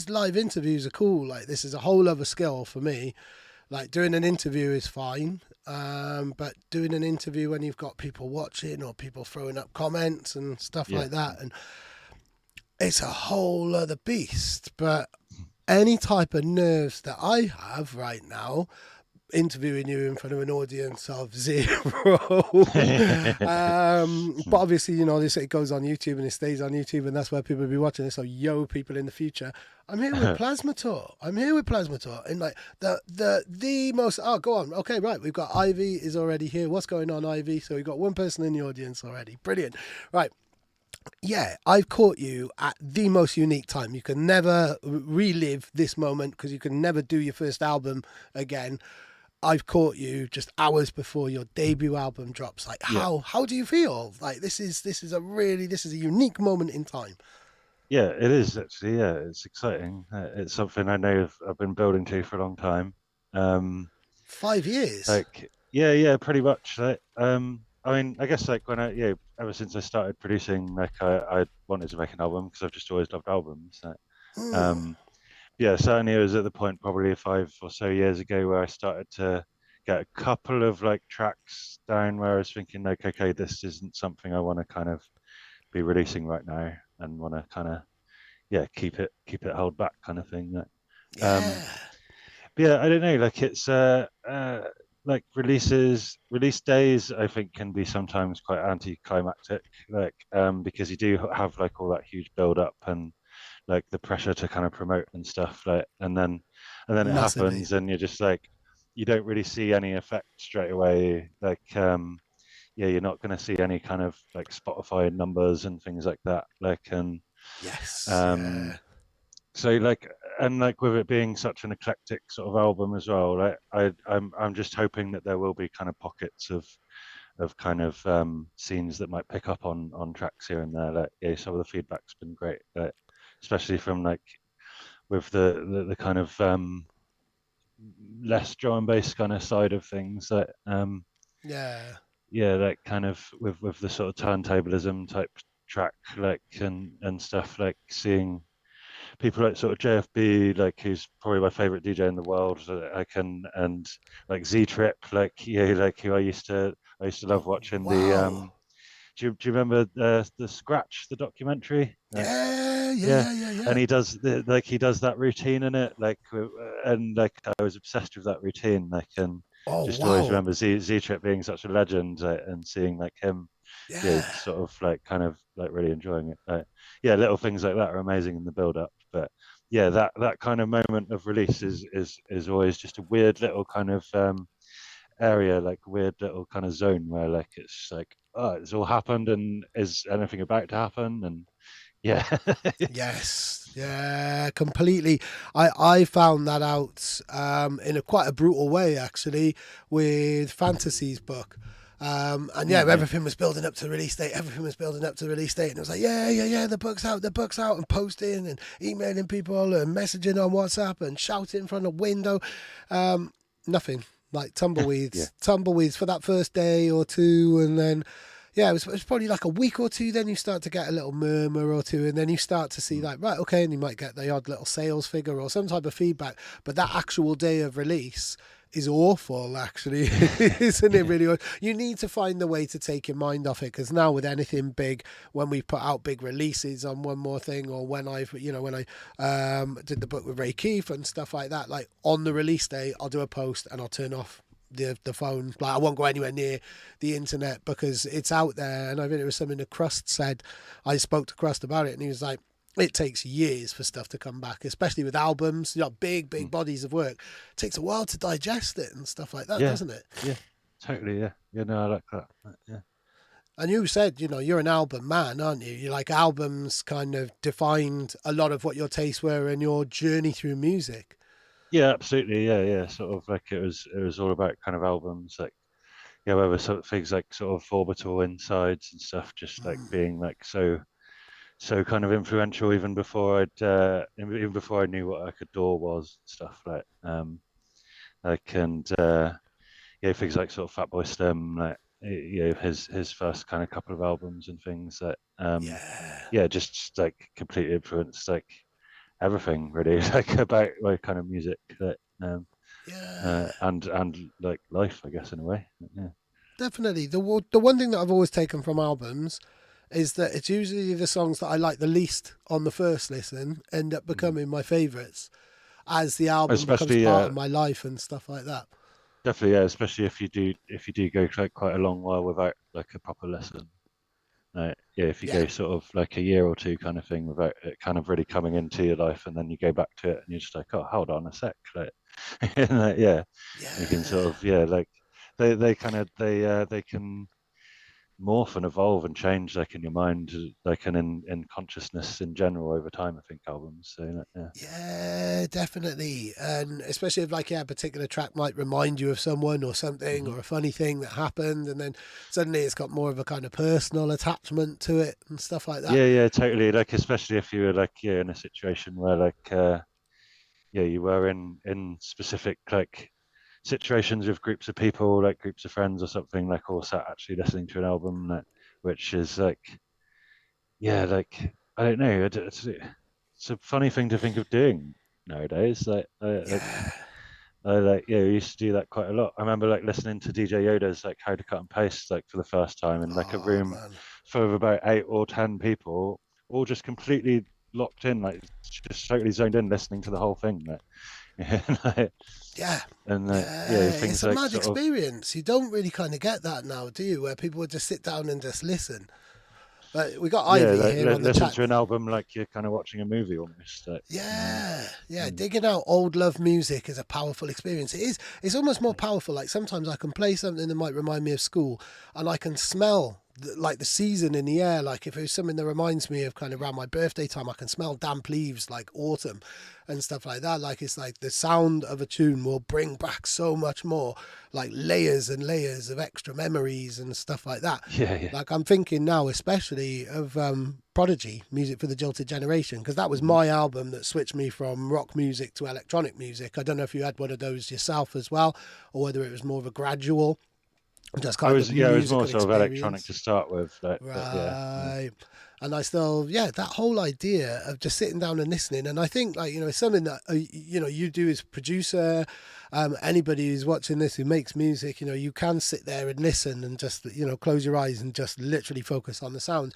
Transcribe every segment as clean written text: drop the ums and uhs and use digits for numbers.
these live interviews are cool. Like this is a whole other skill for me. Like doing an interview is fine, but doing an interview when you've got people watching or people throwing up comments and stuff Yeah. like that, and it's a whole other beast. But any type of nerves that I have right now, interviewing you in front of an audience of zero. But obviously, this it goes on YouTube and it stays on YouTube, and that's where people will be watching it. So, yo, people in the future, I'm here with Plasmator. I'm here with Plasmator, and like the most. Oh, go on. Okay, right. We've got Ivy is already here. What's going on, Ivy? So we've got one person in the audience already. Brilliant. Right. Yeah, I've caught you at the most unique time. You can never relive this moment because you can never do your first album again. I've caught you just hours before your debut album drops. Like, Yeah. how do you feel? Like, this is a unique moment in time. Yeah, it is actually. Yeah, it's exciting. It's something I know I've been building to for a long time. Um, 5 years. yeah, pretty much. I mean, I guess like when ever since I started producing, like I wanted to make an album because I've just always loved albums. Hmm. Um, yeah, certainly it was at the point probably 5 or so years ago where I started to get a couple of like tracks down where I was thinking like, okay, this isn't something I want to kind of be releasing right now and want to kind of keep it held back kind of thing. Um, Yeah. but yeah, I don't know. Like it's like release days. I think can be sometimes quite anticlimactic. Because you do have like all that huge build up and like the pressure to kind of promote and stuff. And then it Massively. happens, and you're just like you don't really see any effect straight away. Yeah, you're not going to see any kind of like Spotify numbers and things like that. Yes. Um, Yeah. so like and like with it being such an eclectic sort of album as well, like I'm just hoping that there will be kind of pockets of kind of scenes that might pick up on tracks here and there. Like yeah, some of the feedback's been great, especially from like with the kind of less drum and bass kind of side of things. Yeah. Yeah, like kind of with the sort of turntablism type track, like and stuff, like seeing people like sort of JFB, like who's probably my favorite DJ in the world. So I can and like Z Trip, like yeah, like who I used to love watching the Wow. do you remember the Scratch, the documentary? Yeah. Yeah. Yeah, Yeah. Yeah. and Yeah. he does that routine in it, and like I was obsessed with that routine, and Oh just always wow. remember Z Trip being such a legend, and seeing like him, yeah, Yeah. sort of like kind of like really enjoying it. Yeah, little things like that are amazing in the build up, but yeah, that kind of moment of release is always just a weird little kind of area, like weird little kind of zone where like it's like oh, it's all happened, and is anything about to happen, and yeah. Yes, yeah, completely. I found that out in a quite a brutal way actually with Fantasy's book. And yeah, Yeah. everything was building up to the release date. Everything was building up to the release date, and it was like, yeah, yeah, yeah, the book's out, and posting and emailing people and messaging on WhatsApp and shouting from the window. Nothing like Yeah. tumbleweeds for that first day or two, and then yeah, it was probably like a week or two. Then you start to get a little murmur or two, and then you start to see Mm. like, right, okay, and you might get the odd little sales figure or some type of feedback. But that actual day of release is awful, actually, isn't it? Yeah. Really, you need to find the way to take your mind off it because now with anything big, when we put out big releases on One More Thing, or when I did the book with Ray Keith and stuff like that, like on the release day, I'll do a post and I'll turn off the phone. Like I won't go anywhere near the internet because it's out there. And I think it was something that Crust said. I spoke to Crust about it, and he was like, it takes years for stuff to come back, especially with albums, big Mm. bodies of work. It takes a while to digest it and stuff like that, Yeah. doesn't it? Yeah. Totally. Yeah. Yeah. No, I like that. Yeah. And you said, you're an album man, aren't you? You like albums kind of defined a lot of what your tastes were and your journey through music. Yeah. Absolutely. Yeah. Yeah. Sort of like it was all about kind of albums, like yeah, whether sort of things like sort of orbital insides and stuff, just like Mm. being like so kind of influential even before I knew what like a door was and stuff like and yeah, things like sort of Fatboy Slim, like his first kind of couple of albums and things that Yeah. yeah, just like completely influenced like everything really, like about like kind of music that Yeah, and like life, I guess, in a way. Yeah. definitely. The one thing that I've always taken from albums is that it's usually the songs that I like the least on the first listen end up Mm. becoming my favourites as the album becomes Especially, part of my life and stuff like that. definitely, yeah. Especially if you do go like quite a long while without like a proper lesson. Yeah, if you Yeah, go sort of like a year or two kind of thing without it kind of really coming into your life, and then you go back to it, and you're just like, oh, hold on a sec, like, and, yeah, you can sort yeah. of like they can morph and evolve and change like in your mind, like and in consciousness in general over time. I think albums, so yeah. Yeah, definitely. And especially if like, yeah, a particular track might remind you of someone or something Hmm. or a funny thing that happened and then suddenly it's got more of a kind of personal attachment to it and stuff like that. Yeah, yeah, totally. Like especially if you were like in a situation where like you were in specific like situations with groups of people, like groups of friends or something, like all sat actually listening to an album that, which is like, yeah, like I don't know, it's a funny thing to think of doing nowadays. Yeah. Like yeah, we used to do that quite a lot. I remember like listening to DJ Yoda's like How to Cut and Paste like for the first time in like a Oh room man. full of about 8 or 10 people, all just completely locked in, like just totally zoned in, listening to the whole thing. Like, Yeah. and yeah, Yeah, it's things a like mad sort of experience. You don't really kind of get that now, do you? Where people would just sit down and just listen. But we got yeah, Ivy like, here on the listen chat. to an album like you're kind of watching a movie almost. Like, Yeah, yeah. mm, Digging out old love music is a powerful experience. It is. It's almost more powerful. Like sometimes I can play something that might remind me of school, and I can smell like the season in the air. Like if it was something that reminds me of kind of around my birthday time, I can smell damp leaves, like autumn, and stuff like that. Like it's like the sound of a tune will bring back so much more, like layers and layers of extra memories and stuff like that. yeah, yeah. Like I'm thinking now, especially of Prodigy, Music for the Jilted Generation, because that was Hmm. my album that switched me from rock music to electronic music. I don't know if you had one of those yourself as well, or whether it was more of a gradual, just kind of It was more musical sort of electronic experience. to start with, like, but yeah, yeah. Right. And I still, yeah, that whole idea of just sitting down and listening. And I think, like, it's something that, you do as producer, anybody who's watching this who makes music, you can sit there and listen and just, close your eyes and just literally focus on the sound.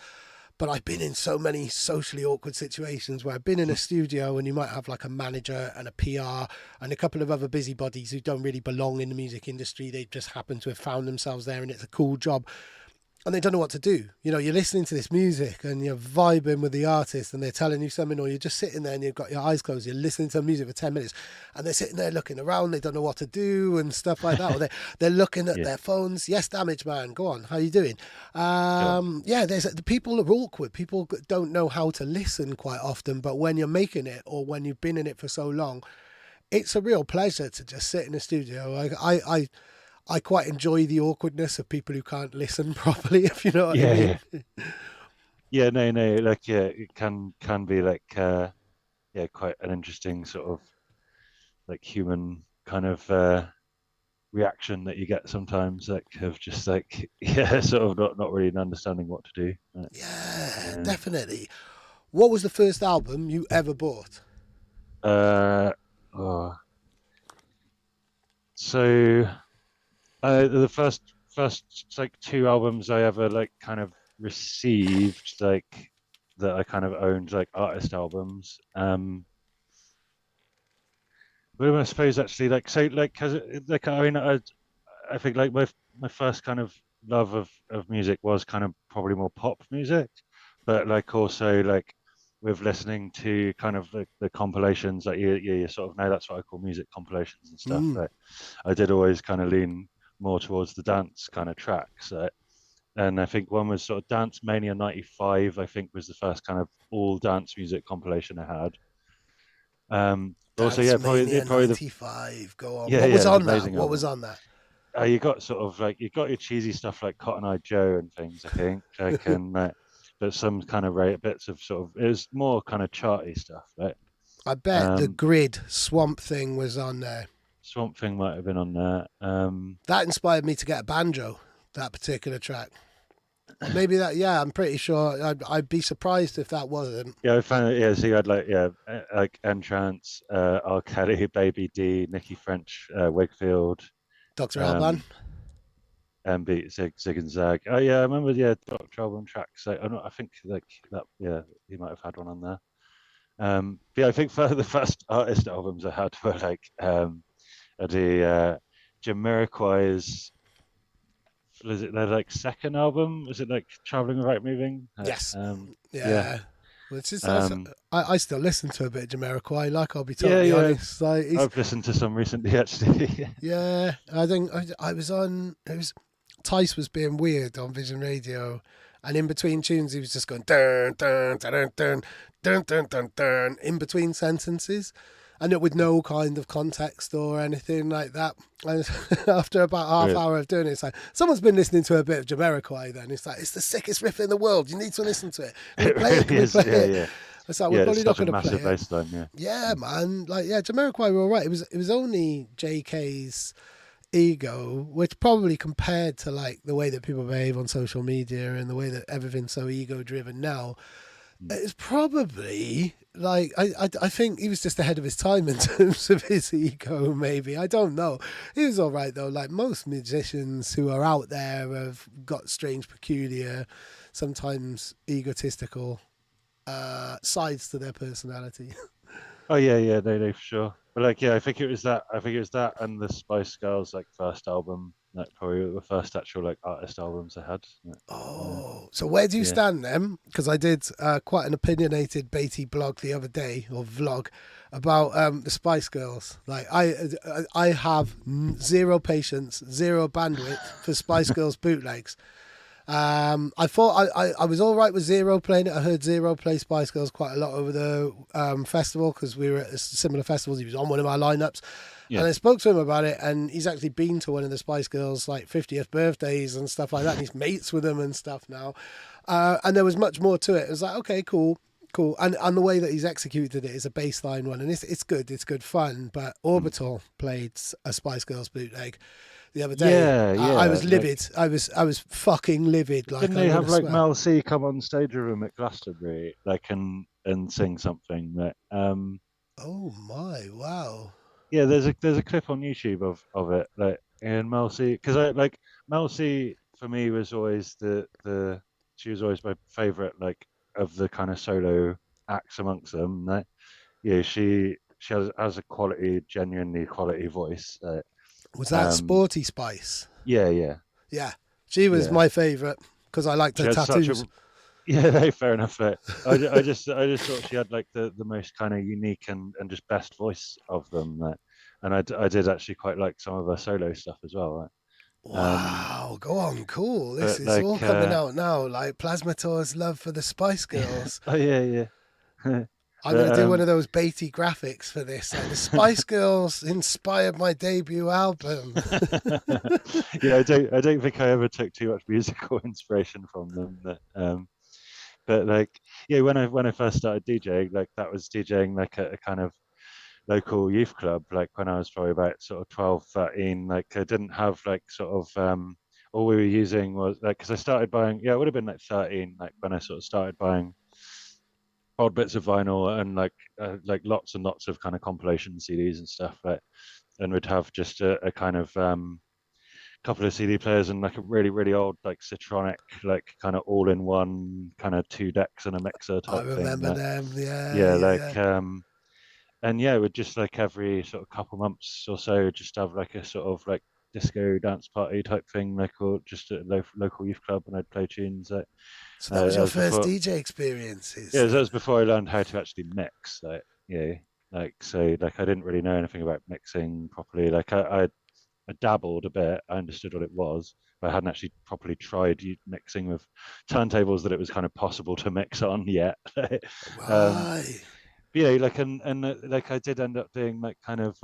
But I've been in so many socially awkward situations where I've been in a studio and you might have like a manager and a PR and a couple of other busybodies who don't really belong in the music industry. They just happen to have found themselves there and it's a cool job and they don't know what to do. You're listening to this music and you're vibing with the artist and they're telling you something, or you're just sitting there and you've got your eyes closed, you're listening to music for 10 minutes and they're sitting there looking around, they don't know what to do and stuff like that. Or they're looking at Yeah, their phones. Yes, Damage Man, go on. How you doing? go on. Yeah, the people are awkward. People don't know how to listen quite often, but when you're making it or when you've been in it for so long, it's a real pleasure to just sit in a studio. I quite enjoy the awkwardness of people who can't listen properly, if you know what I Yeah, mean. yeah, yeah. No, no. Like, yeah, it can be like, yeah, quite an interesting sort of like human kind of reaction that you get sometimes, like of just like yeah, sort of not really understanding what to do. Yeah, Yeah. definitely. What was the first album you ever bought? Uh, oh, so the first like two albums I ever like kind of received, like that I kind of owned, like artist albums. But I suppose actually like so like because like I mean I think like my first kind of love of music was kind of probably more pop music, but like also like with listening to kind of the compilations, like you sort of know that's what I call music compilations and stuff. Mm. Like I did always kind of lean more towards the dance kind of tracks. And I think one was sort of Dance Mania '95. I think was the first kind of all dance music compilation I had. But also, Dance yeah, Mania probably the 95. Go on. yeah, What was yeah, on that? amazing What was album. on that? You got sort of like you got your cheesy stuff like Cotton Eye Joe and things. I think like and but some kind of bits of sort of it was more kind of charty stuff, right? I bet the Um, Grid Swamp Thing was on there. Swamp Thing might have been on there. That inspired me to get a banjo, that particular track. Maybe that. Yeah, I'm pretty sure. I'd be surprised if that wasn't Yeah, I found it. Yeah, so you had like like Entrance, R. Kelly, Baby D, Nikki French, Wakefield, Dr. Alban. um, and Beat Zig and Zag. Oh yeah, I remember. Yeah, Doctor Album tracks. Like, I think like that. Yeah, he might have had one on there. But yeah, I think for the first artist albums I had were like the Jamiroquai's. Was it their like second album? Was it like Traveling Without Moving? Yes. Yeah. Yeah. Which is, Um, I still listen to a bit of Jamiroquai. Like, I'll be yeah, totally yeah. honest. Like, he's I've listened to some recently actually. yeah. I think I was on. It was Tice was being weird on Vision Radio, and in between tunes he was just going dun dun dun dun dun dun dun dun, dun in between sentences, and it with no kind of context or anything like that. And after about half Brilliant. hour of doing it, it's like someone's been listening to a bit of Jamiroquai. Then it's like it's the sickest riff in the world. You need to listen to it. Can we It play it? Can really we is. play Yeah, it? yeah. It's like we're Yeah, it's probably not such a going to play massive it. bass line. Yeah. Yeah, man. Like, yeah, Jamiroquai were all right. It was only JK's ego, which probably compared to like the way that people behave on social media and the way that everything's so ego driven now, Mm. it's probably like I think he was just ahead of his time in terms of his ego. Maybe I don't know. He was all right though. Like most musicians who are out there have got strange, peculiar, sometimes egotistical sides to their personality. Oh yeah, yeah, no, for sure. But like, yeah, I think it was that. I think it was that and the Spice Girls like first album, like probably the first actual like artist albums I had. Oh, so where do you Yeah, stand then? Because I did quite an opinionated Beatty blog the other day or vlog about the Spice Girls. Like I have zero patience, zero bandwidth for Spice Girls bootlegs. I thought I was all right with Zero playing it. I heard Zero play Spice Girls quite a lot over the festival because we were at similar festivals. He was on one of our lineups. yeah, And I spoke to him about it, and he's actually been to one of the Spice Girls' like 50th birthdays and stuff like that. And he's mates with them and stuff now. And there was much more to it. It was like, okay, cool, cool. And the way that he's executed it is a baseline one, and it's good. It's good fun. But mm. Orbital played a Spice Girls bootleg the other day. Yeah, I yeah. was Like, livid. I was fucking livid. Like didn't I'm they gonna have like swear. Mel C come on stage with him at Glastonbury, like and sing something that Oh my! Wow. yeah, there's a clip on YouTube of it, like and Mel C, because I like Mel C for me was always the she was always my favorite like of the kind of solo acts amongst them. Like, yeah, she has a quality, genuinely quality voice. Was that Um, Sporty Spice? yeah, yeah, Yeah, she was yeah. my favourite because I liked She her had such tattoos. a yeah, no, fair enough. I just thought she had like the most kind of unique and just best voice of them. Like, and I did actually quite like some of her solo stuff as well. Right? Wow, go on, cool. This But is all like, coming out now. Like Plasmator's love for the Spice yeah, Girls. oh yeah, yeah. I'm gonna But do one of those Beatty graphics for this. Like the Spice Girls inspired my debut album. yeah, I don't think I ever took too much musical inspiration from them. But like, yeah, when I first started DJing, like that was DJing like a kind of local youth club. Like when I was probably about sort of 12, 13. Like I didn't have like sort of all we were using was like because I started buying. Yeah, it would have been like 13. Like when I sort of started buying odd bits of vinyl and like lots and lots of kind of compilation CDs and stuff. Like and would have just a kind of couple of CD players and like a really really old like Citronic like kind of all in one kind of two decks and a mixer I type thing. remember them. Yeah, Yeah, yeah, like yeah. and yeah, we'd just like every sort of couple months or so just have like a sort of like disco dance party type thing, like or just a local youth club, and I'd play tunes. Like, So that was that your was first before, DJ experiences yeah, that then. was before I learned how to actually mix. Like, yeah, like so, like I didn't really know anything about mixing properly. Like I dabbled a bit. I understood what it was, but I hadn't actually properly tried mixing with turntables that it was kind of possible to mix on yet. um, Right. but yeah, like and like I did end up doing like kind of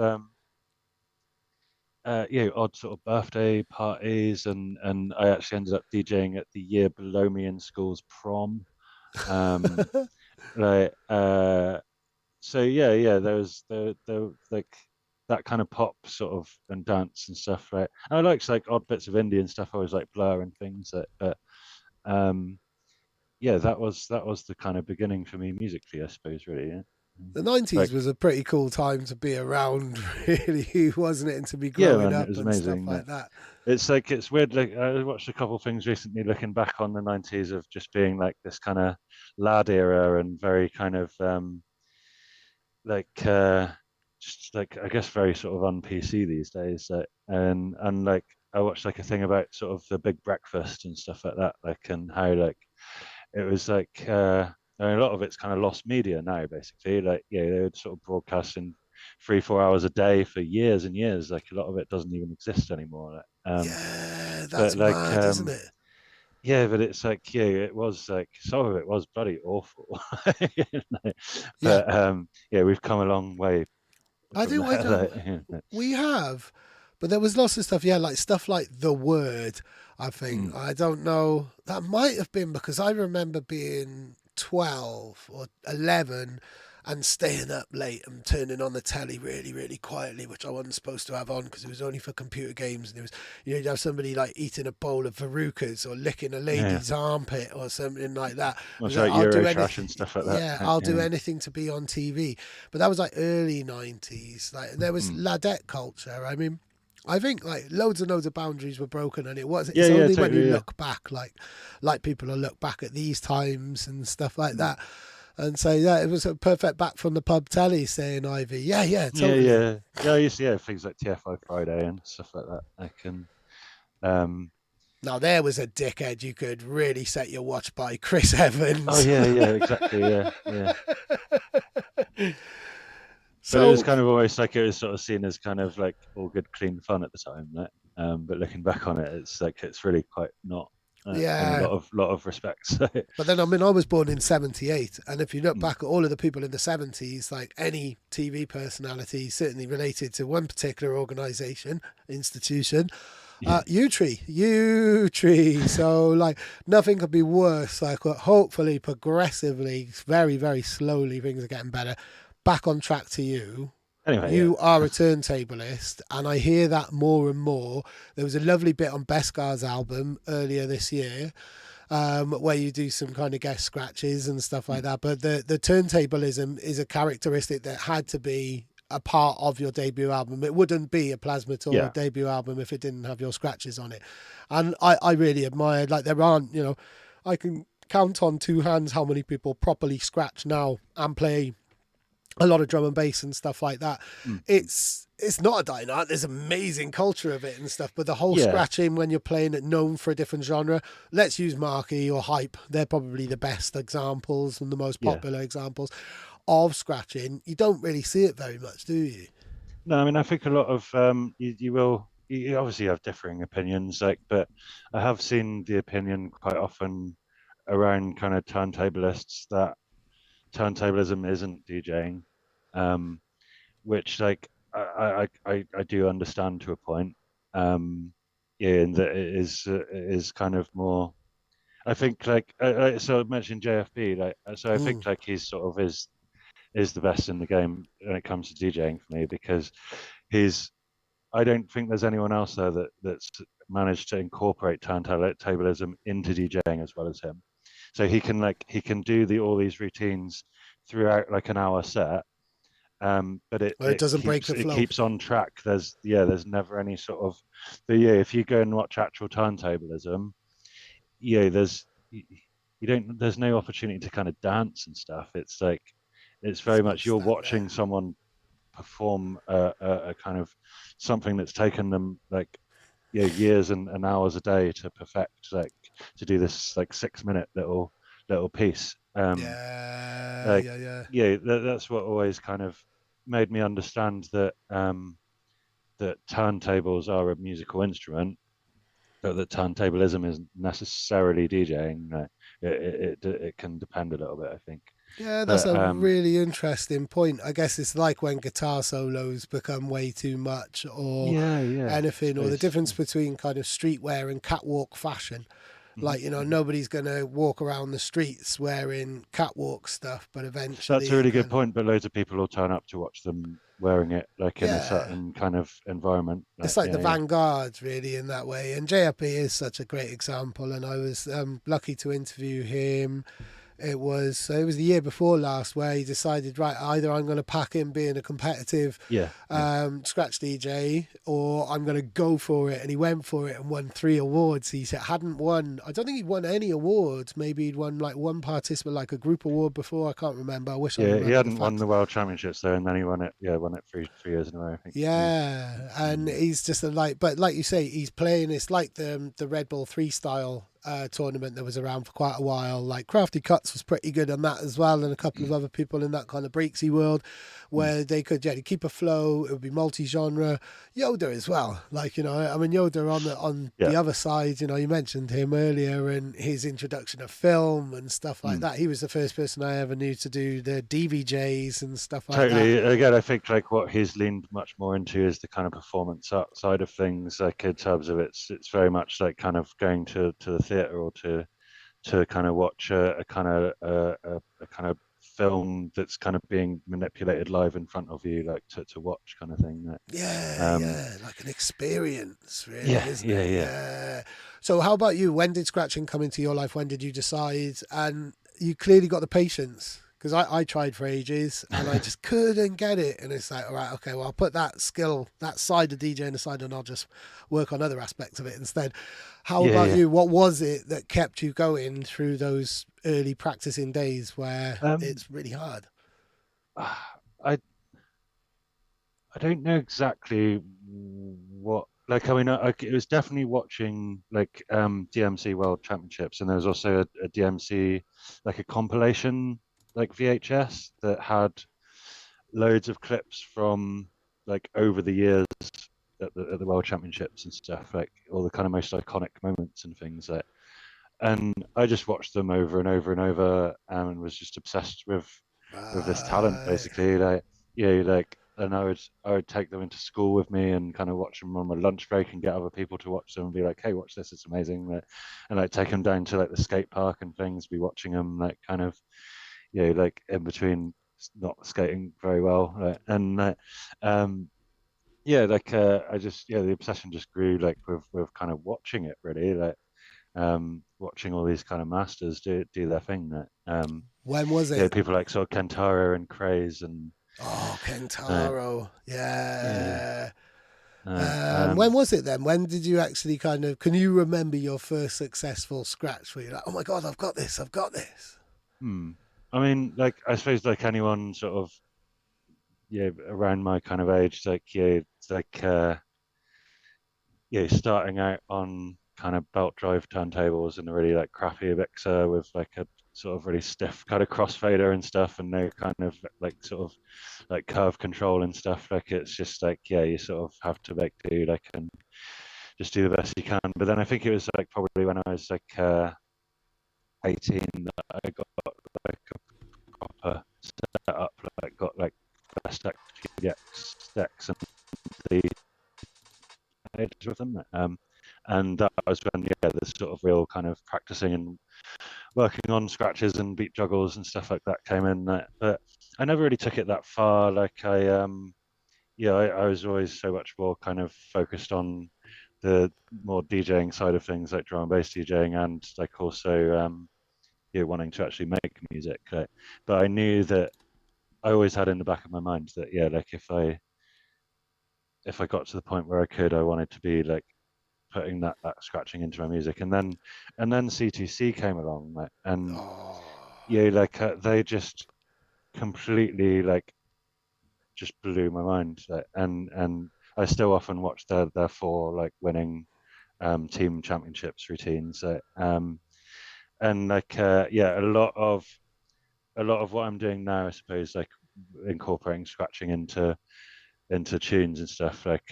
odd sort of birthday parties, and I actually ended up DJing at the year below me in school's prom. Um, like so yeah, there like that kind of pop sort of and dance and stuff, right? And I liked like odd bits of Indian stuff. I was like Blur and things, but um, yeah, that was the kind of beginning for me musically, I suppose, really. Yeah. The 90s Like, was a pretty cool time to be around, really, wasn't it? And to be yeah, growing man, it up was and stuff amazing. like that. It's like it's weird. Like I watched a couple of things recently, looking back on the '90s of just being like this kind of lad era and very kind of like just like I guess very sort of on PC these days. And like I watched like a thing about sort of the Big Breakfast and stuff like that, like and how like it was like I mean, a lot of it's kind of lost media now, basically. Like yeah, they would sort of broadcasting 3 4 hours a day for years and years. Like a lot of it doesn't even exist anymore. Yeah, But that's like mad, isn't it? yeah, but it's like yeah, it was like some of it was bloody awful. You know? Yeah, But yeah, we've come a long way I from do. that. Like, you know. We have, but there was lots of stuff. Yeah, like stuff like The Word. I think Mm, I don't know. That might have been because I remember being 12 or 11 and staying up late and turning on the telly really, really quietly, which I wasn't supposed to have on because it was only for computer games. And it was, you'd have somebody like eating a bowl of Verucas or licking a yeah, lady's armpit or something like that. It was much like, like I'll do Eurotrash anything. and stuff like that. Yeah, I'll do Yeah. anything to be on TV. But that was like early 90s. Like there was Mm. ladette culture. I mean, I think like loads and loads of boundaries were broken, and it was. Yeah, It's yeah, only when you totally. Yeah. look back, like people will look back at these times and stuff like Mm. that, and say, yeah, it was a perfect back from the pub telly, saying Ivy. Yeah, yeah, Yeah, totally. yeah, yeah. I used to yeah things like TFI Friday and stuff like that. I can. Um, Now there was a dickhead you could really set your watch by, Chris oh Evans. yeah, yeah, exactly. Yeah, yeah. But it was So kind of almost like it was sort of seen as kind of like all good, clean fun at the time. Right? But looking back on it, it's like it's really quite not in a yeah, lot of respects. but then I mean I was born in '78, and if you look Mm, back at all of the people in the '70s, like any TV personality, certainly related to one particular organisation, institution, yeah, U Tree. So like nothing could be worse. Like hopefully, progressively, very very slowly, things are getting better. Back on track to you. anyway, You yeah. are a turntablist, and I hear that more and more. There was a lovely bit on Bescar's album earlier this year, where you do some kind of guest scratches and stuff like Mm, that. But the turntablism is a characteristic that had to be a part of your debut album. It wouldn't be a Plasmator yeah, debut album if it didn't have your scratches on it. And I really admired, like, there aren't, I can count on two hands how many people properly scratch now and play a lot of drum and bass and stuff like that. mm, mm. It's not a dying art. There's amazing culture of it and stuff, but the whole Yeah, scratching when you're playing it known for a different genre. Let's use Marky or Hype. They're probably the best examples and the most yeah. popular examples of scratching. You don't really see it very much, do you? No, I mean, I think a lot of you will you obviously have differing opinions, like, but I have seen the opinion quite often around kind of turntablists that turntablism isn't DJing, um, which like I do understand to a point. Um, yeah, and that it is kind of more. I think like so I mentioned JFB, like so I Mm. think like he's sort of is the best in the game when it comes to DJing for me because he's I don't think there's anyone else there that's managed to incorporate turntablism into DJing as well as him. So he can do all these routines throughout like an hour set, but it, Well, it it doesn't break keeps the it flow. keeps on track. There's never any sort of, but yeah, if you go and watch actual turntablism, yeah, you don't there's no opportunity to kind of dance and stuff. It's like it's very Just got to much you're stand there. watching someone perform a kind of something that's taken them like yeah years and hours a day to perfect, like to do this like 6 minute little piece. Yeah, Like yeah, yeah. yeah, that's what always kind of made me understand that turntables are a musical instrument, but that turntablism isn't necessarily DJing. No, it can depend a little bit, I think. Yeah, that's But a really interesting point. I guess it's like when guitar solos become way too much or yeah, yeah, I anything, or the suppose. difference between kind of streetwear and catwalk fashion. Hmm. Like, Hmm. nobody's going to walk around the streets wearing catwalk stuff, but That's eventually a it really good can. point, but loads of people will turn up to watch them wearing it like in a Yeah. certain kind of environment. It's Like, like the yeah, yeah, vanguard, really, in that way. And JFB is such a great example. And I was lucky to interview him. It was the year before last where he decided, right, either I'm going to pack in being a competitive yeah, yeah, scratch DJ, or I'm going to go for it. And he went for it and won 3 awards. He said hadn't won. I don't think he'd won any awards. Maybe he'd won like one participant, like a group award before. I can't remember. I wish I yeah. He remembered the hadn't won facts. the world championships though, and then he won it. Yeah, won it three years in a row, I think. Yeah. Yeah, and Mm. he's just a like, but like you say, he's playing. It's like the Red Bull freestyle tournament that was around for quite a while. Like Crafty Cuts was pretty good on that as well, and a couple of other people in that kind of breaksy world, Mm. where they could keep a flow. It would be multi-genre. Yoda as well, like I mean Yoda on Yeah. the other side. You mentioned him earlier and his introduction of film and stuff like Mm. that. He was the first person I ever knew to do the DVJs and stuff like that. Totally. Again, I think like what he's leaned much more into is the kind of performance side of things. Like in terms of it's very much like kind of going to the theatre or to kind of watch a kind of a kind of film that's kind of being manipulated live in front of you, like to watch kind of thing. Like, Yeah, um, yeah, like an experience, really, yeah, isn't yeah, it? yeah. Yeah. So, how about you? When did scratching come into your life? When did you decide? And you clearly got the patience because I tried for ages and I just couldn't get it. And it's like, all right, okay, well, I'll put that skill, that side of DJing aside, and I'll just work on other aspects of it instead. How Yeah, about yeah. you? What was it that kept you going through those early practicing days where Um, it's really hard? I I don't know exactly what. Like, I mean, it was definitely watching like DMC World Championships, and there was also a DMC like a compilation like VHS that had loads of clips from like over the years at the World Championships and stuff, like all the kind of most iconic moments and things like. And I just watched them over and over and over, and was just obsessed with this talent Right. basically. Like like, and I would take them into school with me and kind of watch them on my lunch break and get other people to watch them and be like, hey, watch this, it's amazing. Like, and like take them down to like the skate park and things, be watching them like kind of like in between not skating very well, right? And um yeah, like I just the obsession just grew like with kind of watching it really, like watching all these kind of masters do their thing. That When was it? people like sort of Kentaro and Craze and Oh, uh, Kentaro. yeah, Yeah. uh, When um, was it then? When did you actually can you remember your first successful scratch where you're like, oh my God, I've got this, I've got this? hmm. I mean, like I suppose like anyone sort of around my kind of age, like it's like starting out on kind of belt drive turntables and a really like crappy mixer with like a sort of really stiff kind of crossfader and stuff, and no kind of like sort of like curve control and stuff. Like it's just like you sort of have to make do like and just do the best you can. But then I think it was like probably when I was like 18 that I got like a proper setup, like got like best XGX decks and the edge with them. And that was when the sort of real kind of practicing and working on scratches and beat juggles and stuff like that came in. But I never really took it that far. Like I was always so much more kind of focused on the more DJing side of things, like drum and bass DJing, and like also wanting to actually make music. But I knew that I always had in the back of my mind that like if I got to the point where I wanted to be like putting that scratching into my music. And then C2C came along, like, and Oh, like they just completely like just blew my mind, like, and I still often watch their four like winning team championships routines, and like a lot of what I'm doing now, I suppose, like incorporating scratching into tunes and stuff, like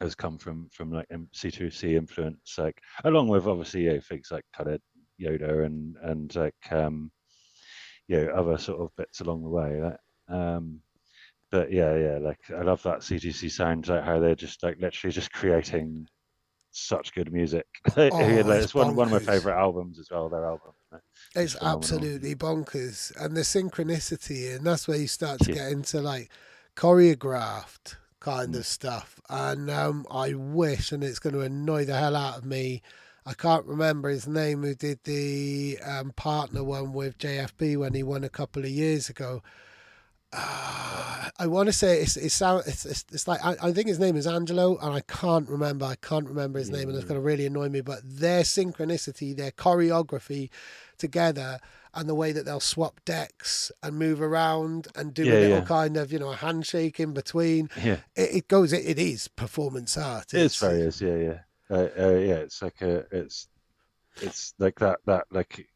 has come from like C2C influence, like along with obviously things like kind of Yoda and like other sort of bits along the way. But like I love that C2C sound, like how they're just like literally just creating such good music. Like, oh, it's it's one of my bonkers. favorite albums as well. Their album is It's phenomenal. absolutely bonkers. And the synchronicity, and that's where you start to Yeah, get into like choreographed kind Mm. of stuff. And I wish, and it's going to annoy the hell out of me, I can't remember his name, who did the partner one with JFB when he won a couple of years ago. I want to say it's like I think his name is Angelo, and I can't remember his name, and it's Yeah, going to really annoy me. But their synchronicity, their choreography together, and the way that they'll swap decks and move around and do a yeah, little yeah, kind of a handshake in between. yeah. It goes. It is performance art. It's It's very is, yeah, yeah, yeah. It's like it's like that like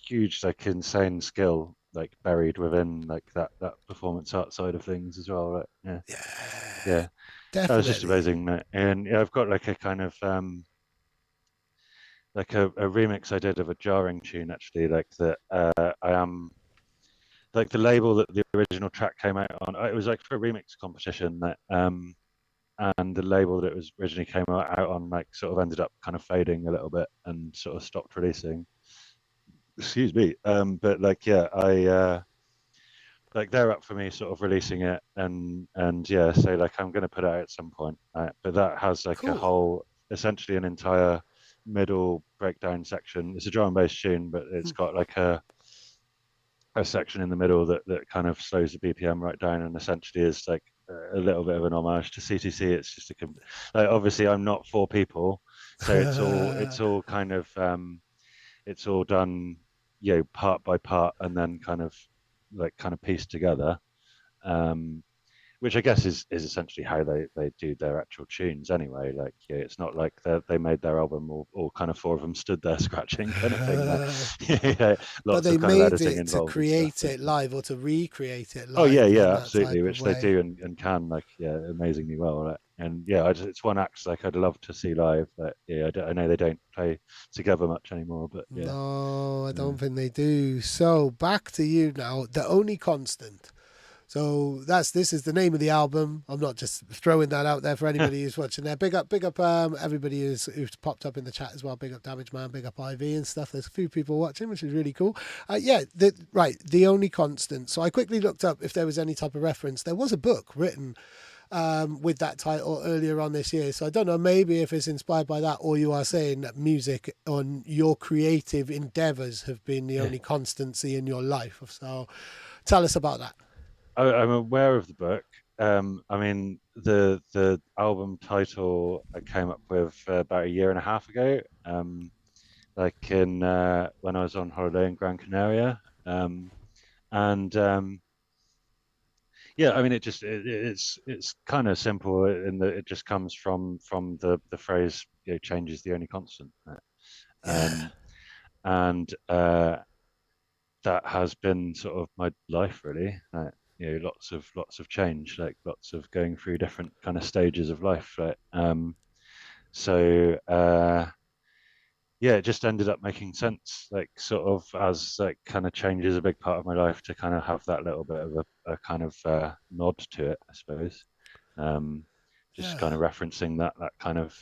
huge, like insane skill, like buried within like that performance art side of things as well. Right? Yeah, yeah, yeah. That was just definitely. amazing, mate. And yeah, I've got like a kind of like a remix I did of a jarring tune actually, like that. I am like the label that the original track came out on. It was like for a remix competition that and the label that it was originally came out on like sort of ended up kind of fading a little bit and sort of stopped releasing. Excuse me. But like yeah, I like they're up for me sort of releasing it and yeah, so like I'm going to put it out at some point. But that has like a Cool. whole essentially an entire middle breakdown section. It's a drum and bass tune, but it's got like a section in the middle that kind of slows the BPM right down and essentially is like a little bit of an homage to CTC. It's just like obviously I'm not four people, so it's all kind of it's all done, you know, part by part and then kind of like kind of pieced together. Um, which I guess is essentially how they do their actual tunes anyway. Like, yeah, it's not like they made their album all kind of four of them stood there scratching kind of thing. Like, yeah, But lots they of kind of made editing it to involved and stuff. create it live or to recreate it Oh yeah, live in yeah, that absolutely, type of which they way. do and can like yeah amazingly well. Right? And yeah, it's one act like I'd love to see live. But yeah, I know they don't play together much anymore, but yeah. No, I Uh, don't think they do. So back to you now. The only constant. So this is the name of the album. I'm not just throwing that out there for anybody who's watching there. Big up everybody who's popped up in the chat as well. Big up Damage Man, big up IV and stuff. There's a few people watching, which is really cool. Yeah, the only constant. So I quickly looked up if there was any type of reference. There was a book written with that title earlier on this year. So I don't know, maybe if it's inspired by that, or you are saying that music on your creative endeavors have been the yeah, only constancy in your life. So tell us about that. I'm aware of the book. I mean, the album title I came up with about a year and a half ago. Like in when I was on holiday in Gran Canaria. And yeah, I mean, it's kind of simple in that it just comes from the phrase, you know, change is the only constant. Right? Yeah. Um, and that has been sort of my life really. You know, lots of change, like lots of going through different kind of stages of life. Right. So yeah, it just ended up making sense, like sort of as like kind of change is a big part of my life to kind of have that little bit of a kind of nod to it, I suppose. Um, just Yeah. kind of referencing that kind of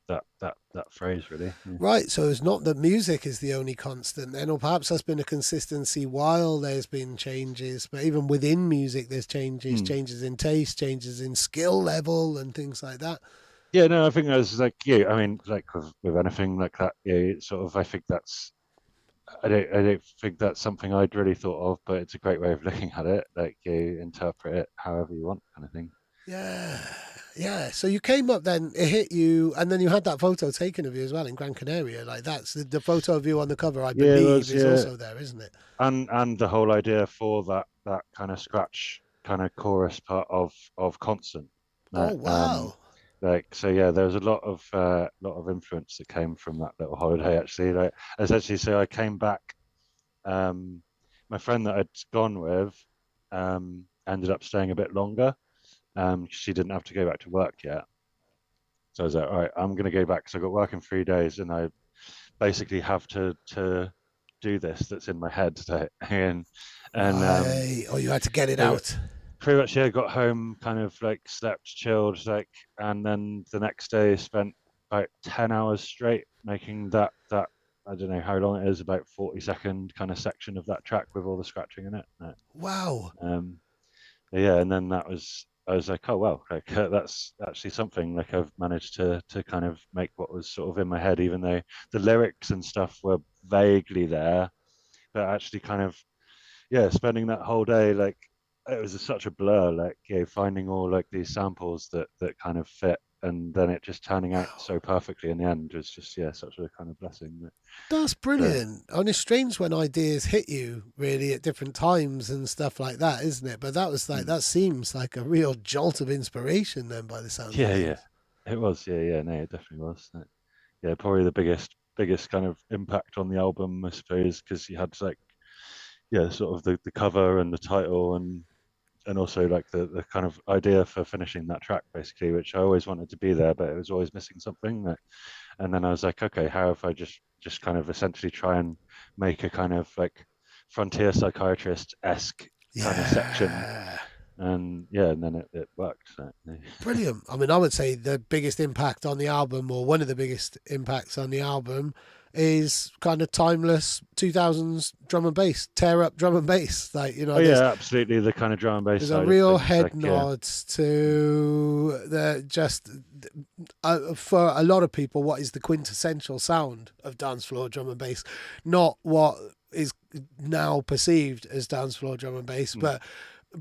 that phrase really. Yeah. Right, so it's not that music is the only constant then, or perhaps that's been a consistency while there's been changes, but even within music there's changes, Hmm. changes in taste, changes in skill level and things like that. Yeah, no, I think that's like yeah. I mean, like with anything like that, yeah, it's sort of. I think that's. I don't think that's something I'd really thought of, but it's a great way of looking at it. Like you interpret it however you want, kind of thing. Yeah. Yeah. So you came up then, it hit you, and then you had that photo taken of you as well in Gran Canaria. Like that's the photo of you on the cover, I Yeah, it believe, was. is Yeah, also there, isn't it? and the whole idea for that kind of scratch kind of chorus part of constant. Oh, That wow. like so yeah, there was a lot of influence that came from that little holiday actually. Like essentially, so I came back. Um, my friend that I'd gone with ended up staying a bit longer. She didn't have to go back to work yet. So I was like, all right, I'm going to go back because I got work in 3 days, and I basically have to do this that's in my head today. And Right. Oh, you had to get it so out. pretty much yeah, got home, kind of like slept, chilled, like, and then the next day spent about 10 hours straight making that I don't know how long it is, about 40-second kind of section of that track with all the scratching in it. Wow. Um, yeah, and then I was like, oh well, like that's actually something. Like I've managed to kind of make what was sort of in my head, even though the lyrics and stuff were vaguely there, but actually kind of yeah, spending that whole day like it was such a blur, like finding all like these samples that kind of fit, and then it just turning out so perfectly in the end was just yeah, such a kind of blessing. That's But brilliant. And it's strange when ideas hit you really at different times and stuff like that, isn't it? But that was like, mm, that seems like a real jolt of inspiration then by the sounds of yeah, yeah, things. it was, yeah, yeah, no, it definitely was. Yeah, probably the biggest kind of impact on the album, I suppose, because you had like yeah, sort of the cover and the title and also like the kind of idea for finishing that track basically, which I always wanted to be there, but it was always missing something. And then I was like, okay, how if I just kind of essentially try and make a kind of like frontier psychiatrist esque kind of section, Yeah. and yeah, and then it worked. So, Brilliant. I mean, I would say the biggest impact on the album, or one of the biggest impacts on the album, is kind of timeless 2000s drum and bass, tear up drum and bass. Like, oh yeah, absolutely, the kind of drum and bass there's a side of real things, head like yeah, nod to the just for a lot of people what is the quintessential sound of dance floor drum and bass, not what is now perceived as dance floor drum and bass, mm, but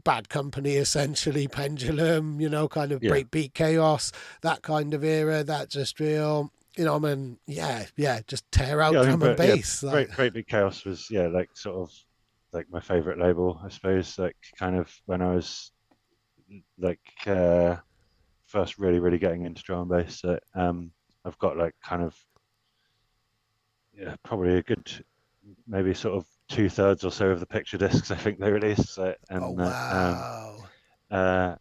Bad Company, essentially, Pendulum, kind of yeah. breakbeat chaos, that kind of era, that just real, I mean, yeah, yeah, just tear out Yeah, I mean, drum and but yeah, bass. Like, Break Big Chaos was yeah, like sort of like my favorite label, I suppose. Like kind of when I was like first really getting into drum and bass. I've got like kind of yeah, probably a good maybe sort of two-thirds or so of the picture discs I think they released, oh, wow. uh,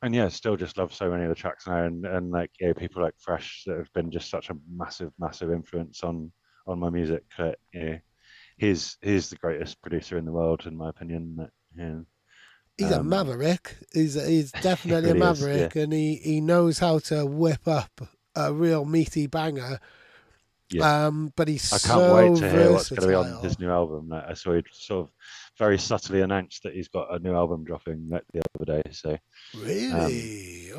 and yeah, still just love so many of the tracks now, and like yeah, people like Fresh that have been just such a massive influence on my music. Yeah, he's the greatest producer in the world in my opinion. Yeah, He's a maverick. He's it definitely a really is. Yeah, maverick, and he knows how to whip up a real meaty banger. yeah. But he's I can't wait so to hear what's going to be on versatile. his new album. Like, I saw he sort of very subtly announced that he's got a new album dropping like the other day. So um, Really? yeah,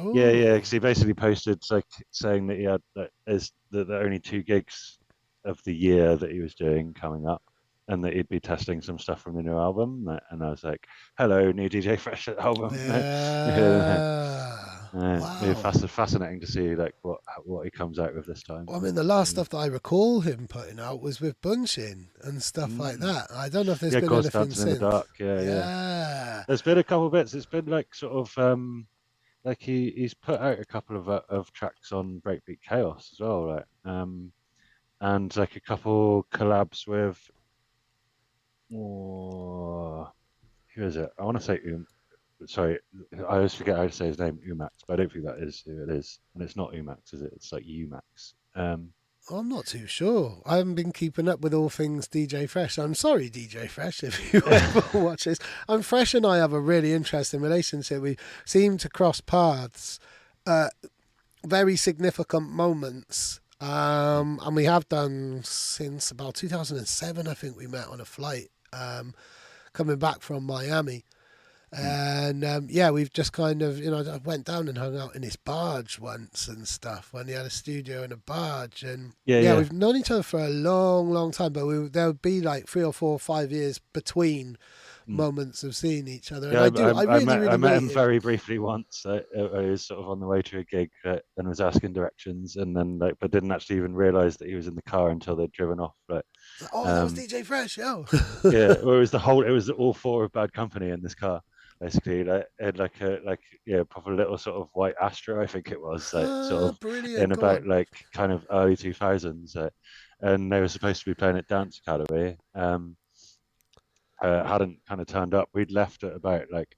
Oh, because he basically posted like saying that he had like, is that there are only two gigs of the year that he was doing coming up, and that he'd be testing some stuff from the new album. And I was like, "Hello, new DJ Fresh album." Yeah, yeah. yeah, Wow. fascinating to see like what he comes out with this time. Well, I mean, the last stuff that I recall him putting out was with Bunching and stuff like Mm. that. I don't know if there's Yeah, of been course, anything Dancing in the since. Dark. Yeah, yeah. Yeah. There's been a couple of bits. It's been like sort of like he's put out a couple of tracks on Breakbeat Chaos as well, right? And like a couple collabs with oh, who is it? I want to say sorry, I always forget how to say his name, Umax, but I don't think that is who it is, and it's not Umax, is it? It's like Umax. I'm not too sure. I haven't been keeping up with all things DJ Fresh. I'm sorry, DJ Fresh, if you ever watch this. I'm Fresh and I have a really interesting relationship. We seem to cross paths at very significant moments. And we have done since about 2007. I think we met on a flight coming back from Miami. And yeah, we've just kind of, I went down and hung out in his barge once and stuff when he had a studio and a barge. And Yeah, yeah, yeah. we've known each other for a long time, but there would be like 3 or 4 or 5 years between Mm. moments of seeing each other. And Yeah, I really, I really met rate him him. very briefly once. I was sort of on the way to a gig and was asking directions, and then like, but didn't actually even realize that he was in the car until they'd driven off. Like, oh, that was Um, DJ Fresh, yo. yeah, well, it was all four of Bad Company in this car, basically. Like, it had like a yeah, proper little sort of white Astra, I think it was, like sort Ah, of in brilliant. Go about on. like kind of early 2000s, and they were supposed to be playing at Dance Academy. Hadn't kind of turned up. We'd left at about like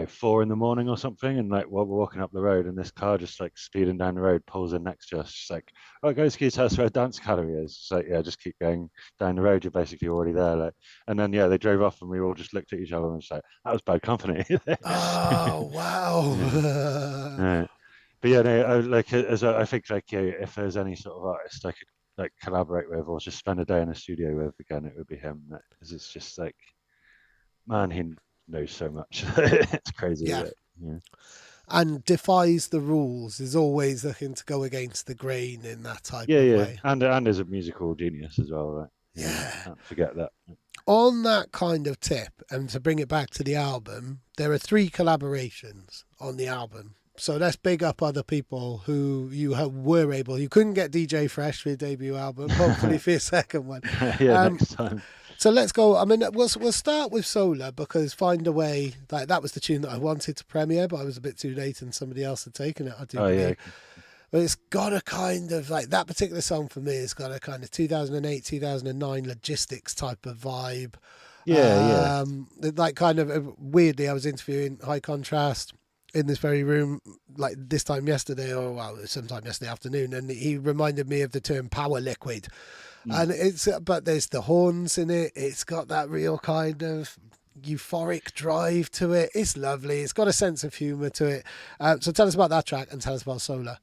4 in the morning or something, and like while we're walking up the road, and this car just like speeding down the road pulls in next to us. Just like, oh, guys, can you tell us where Dance Academy is? It's like, yeah, just keep going down the road. You're basically already there. Like, and then yeah, they drove off, and we all just looked at each other and was like, that was Bad Company. Oh, Yeah, wow. yeah. But yeah, no, I think like yeah, if there's any sort of artist I could like collaborate with or just spend a day in a studio with again, it would be him. Because it's just like man, he knows so much. It's crazy, Yeah. but yeah. And defies the rules, is always looking to go against the grain in that type Yeah, of yeah, way. and is a musical genius as well, right? Yeah, Yeah. can't forget that. On that kind of tip, and to bring it back to the album, there are three collaborations on the album. So let's big up other people who were able. You couldn't get DJ Fresh for your debut album, hopefully for your second one. Yeah, Um, next time. so let's go. I mean, we'll start with Solar because Find a Way, like that was the tune that I wanted to premiere, but I was a bit too late and somebody else had taken it, I do Oh yeah, believe. But it's got a kind of like that particular song for me. It's got a kind of 2008, 2009 logistics type of vibe. yeah, yeah. Like kind of weirdly, I was interviewing High Contrast in this very room like this time yesterday, or well, sometime yesterday afternoon, and he reminded me of the term power liquid. Mm. And but there's the horns in it. It's got that real kind of euphoric drive to it. It's lovely. It's got a sense of humour to it. So tell us about that track and tell us about Solar.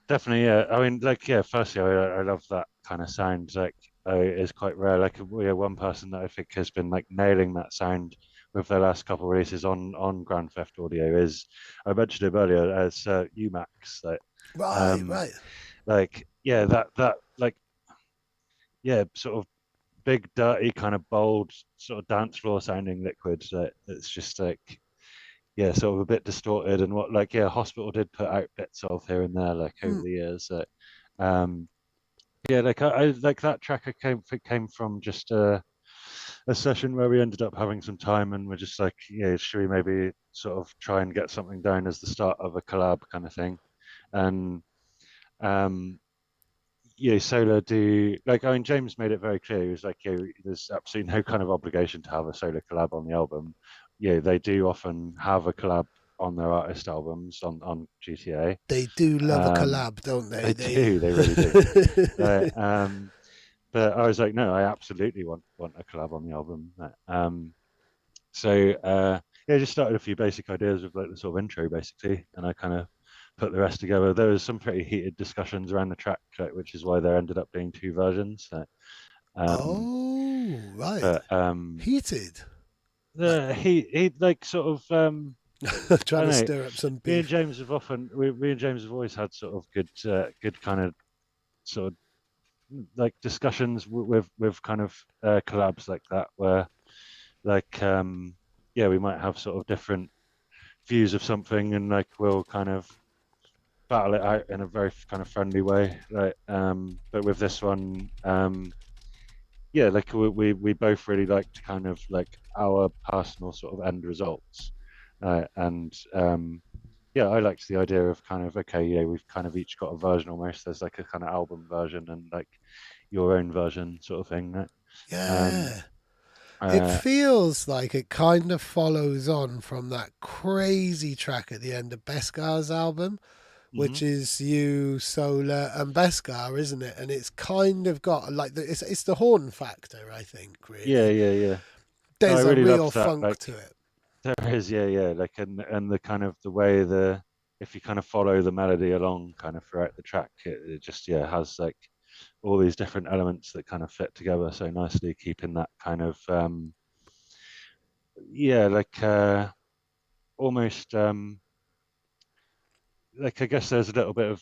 Definitely, yeah. I mean, like, yeah. Firstly, I love that kind of sound. Like, it's quite rare. Like, we're one person that I think has been like nailing that sound with their last couple of releases on Grand Theft Audio is I mentioned him earlier as Umax. Right, Um, right. yeah, that like, yeah, sort of big, dirty, kind of bold, sort of dance floor sounding liquid. That it's just like, yeah, sort of a bit distorted and what, like, yeah, Hospital did put out bits of here and there, like over Mm. the years. Um, Yeah, like I like that track. I came from just a session where we ended up having some time, and we're just like, yeah, should we maybe sort of try and get something down as the start of a collab kind of thing? And um, yeah, Solar do like. I mean, James made it very clear. He was like, yeah, there's absolutely no kind of obligation to have a solo collab on the album. Yeah, they do often have a collab on their artist albums on GTA. They do love a Um, collab, don't they? they do, they really do. Right. But I was like, no, I absolutely want a collab on the album. So yeah, just started a few basic ideas of like the sort of intro basically, and I kind of put the rest together. There was some pretty heated discussions around the track, like, which is why there ended up being two versions. Um, Oh, right. but Heated. Like he like sort of I trying don't to know. stir up some Me and beef. James have often we and James have always had sort of good kind of sort of like discussions with kind of collabs like that where like yeah, we might have sort of different views of something and like we'll kind of battle it out in a very kind of friendly way, like but with this one yeah, like we both really liked kind of like our personal sort of end results, and yeah, I liked the idea of kind of okay, yeah, we've kind of each got a version almost. There's like a kind of album version and like your own version sort of thing, right? um Yeah. It uh feels like it kind of follows on from that crazy track at the end of Beskar's album, which mhm. is you, Solar, and Beskar, isn't it? And it's kind of got like it's the horn factor, I think. Yeah, Really, yeah, yeah. No, I there's a really real loved that. funk Like to it. there is, yeah, yeah. Like and the kind of the way the if you kind of follow the melody along kind of throughout the track, it just yeah has like all these different elements that kind of fit together so nicely, keeping that kind of yeah, like almost like I guess there's a little bit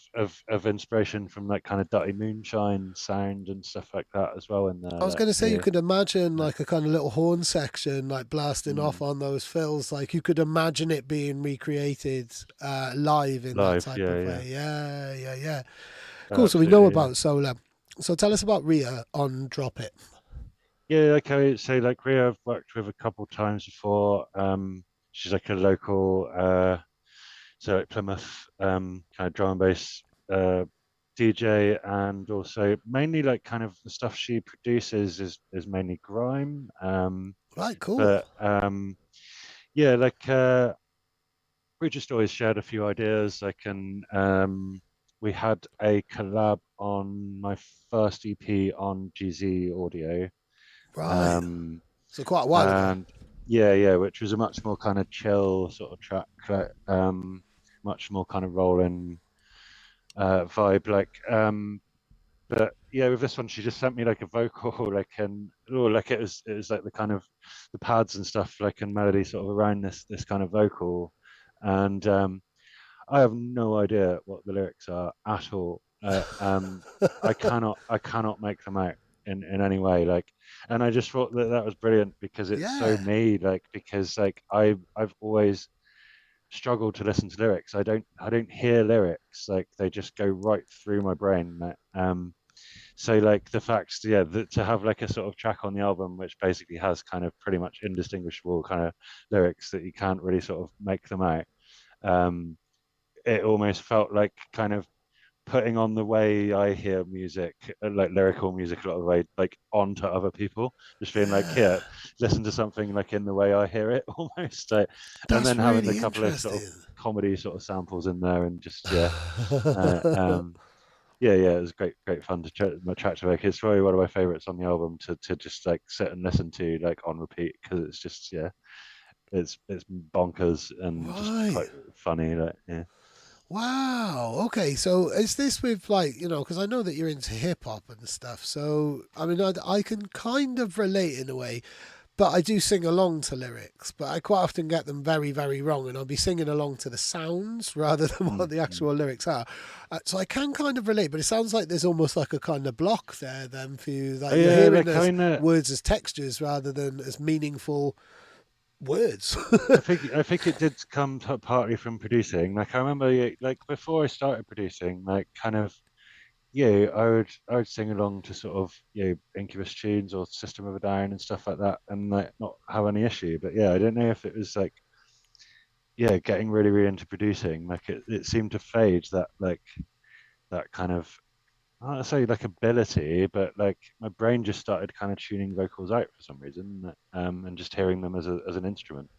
of inspiration from like kind of Dirty Moonshine sound and stuff like that as well in there. I was Like going to say you yeah, could imagine like a kind of little horn section like blasting off mm, on those fills. Like you could imagine it being recreated live in that live, type yeah, of yeah, way. Yeah, yeah, yeah. Cool. So we know absolutely, yeah. about Solar. So tell us about Rhea on Drop It. Yeah, like I would say, like Ria, I've worked with a couple times before. She's like a local, so at Plymouth, kind of drum and bass DJ, and also mainly like kind of the stuff she produces is mainly grime. Right, cool. But yeah, like we just always shared a few ideas. Like, and we had a collab on my first EP on GZ Audio. Right. Um, So quite a while ago. and yeah, yeah, which was a much more kind of chill sort of track, like, much more kind of rolling vibe. Like, but yeah, with this one, she just sent me like a vocal, like like it was like the kind of the pads and stuff, like and melody sort of around this kind of vocal, and I have no idea what the lyrics are at all. I cannot make them out in any way. Like, and I just thought that that was brilliant because it's so Yeah, me. Like, because like I've always struggled to listen to lyrics. I don't hear lyrics. Like they just go right through my brain. So like the facts, yeah, to have like a sort of track on the album which basically has kind of pretty much indistinguishable kind of lyrics that you can't really sort of make them out. Um, it almost felt like kind of putting on the way I hear music, like lyrical music, a lot of the way, like onto other people. Just being like, yeah, here, listen to something like in the way I hear it, almost. And that's then having a really couple of sort of interesting. comedy sort of samples in there, and just uh, um, yeah, it was great fun to track to make. It's probably one of my favorites on the album to just like sit and listen to like on repeat because it's just it's bonkers and just Right. quite funny. Like yeah. Wow. Okay. So is this with like, because I know that you're into hip hop and stuff. So, I mean, I can kind of relate in a way, but I do sing along to lyrics, but I quite often get them very, very wrong. And I'll be singing along to the sounds rather than what Mm, the mm. actual lyrics are. So I can kind of relate, but it sounds like there's almost like a kind of block there then for you. Like you're Yeah, hearing like as kind words as textures rather than as meaningful words. I think it did come partly from producing. Like I remember, yeah, like before I started producing, like kind of yeah, I would sing along to sort of Incubus tunes or System of a Down and stuff like that, and like not have any issue. But yeah, I don't know if it was like yeah, getting really into producing. Like it seemed to fade that kind of I don't wanna say like ability, but like my brain just started kind of tuning vocals out for some reason, and just hearing them as as an instrument.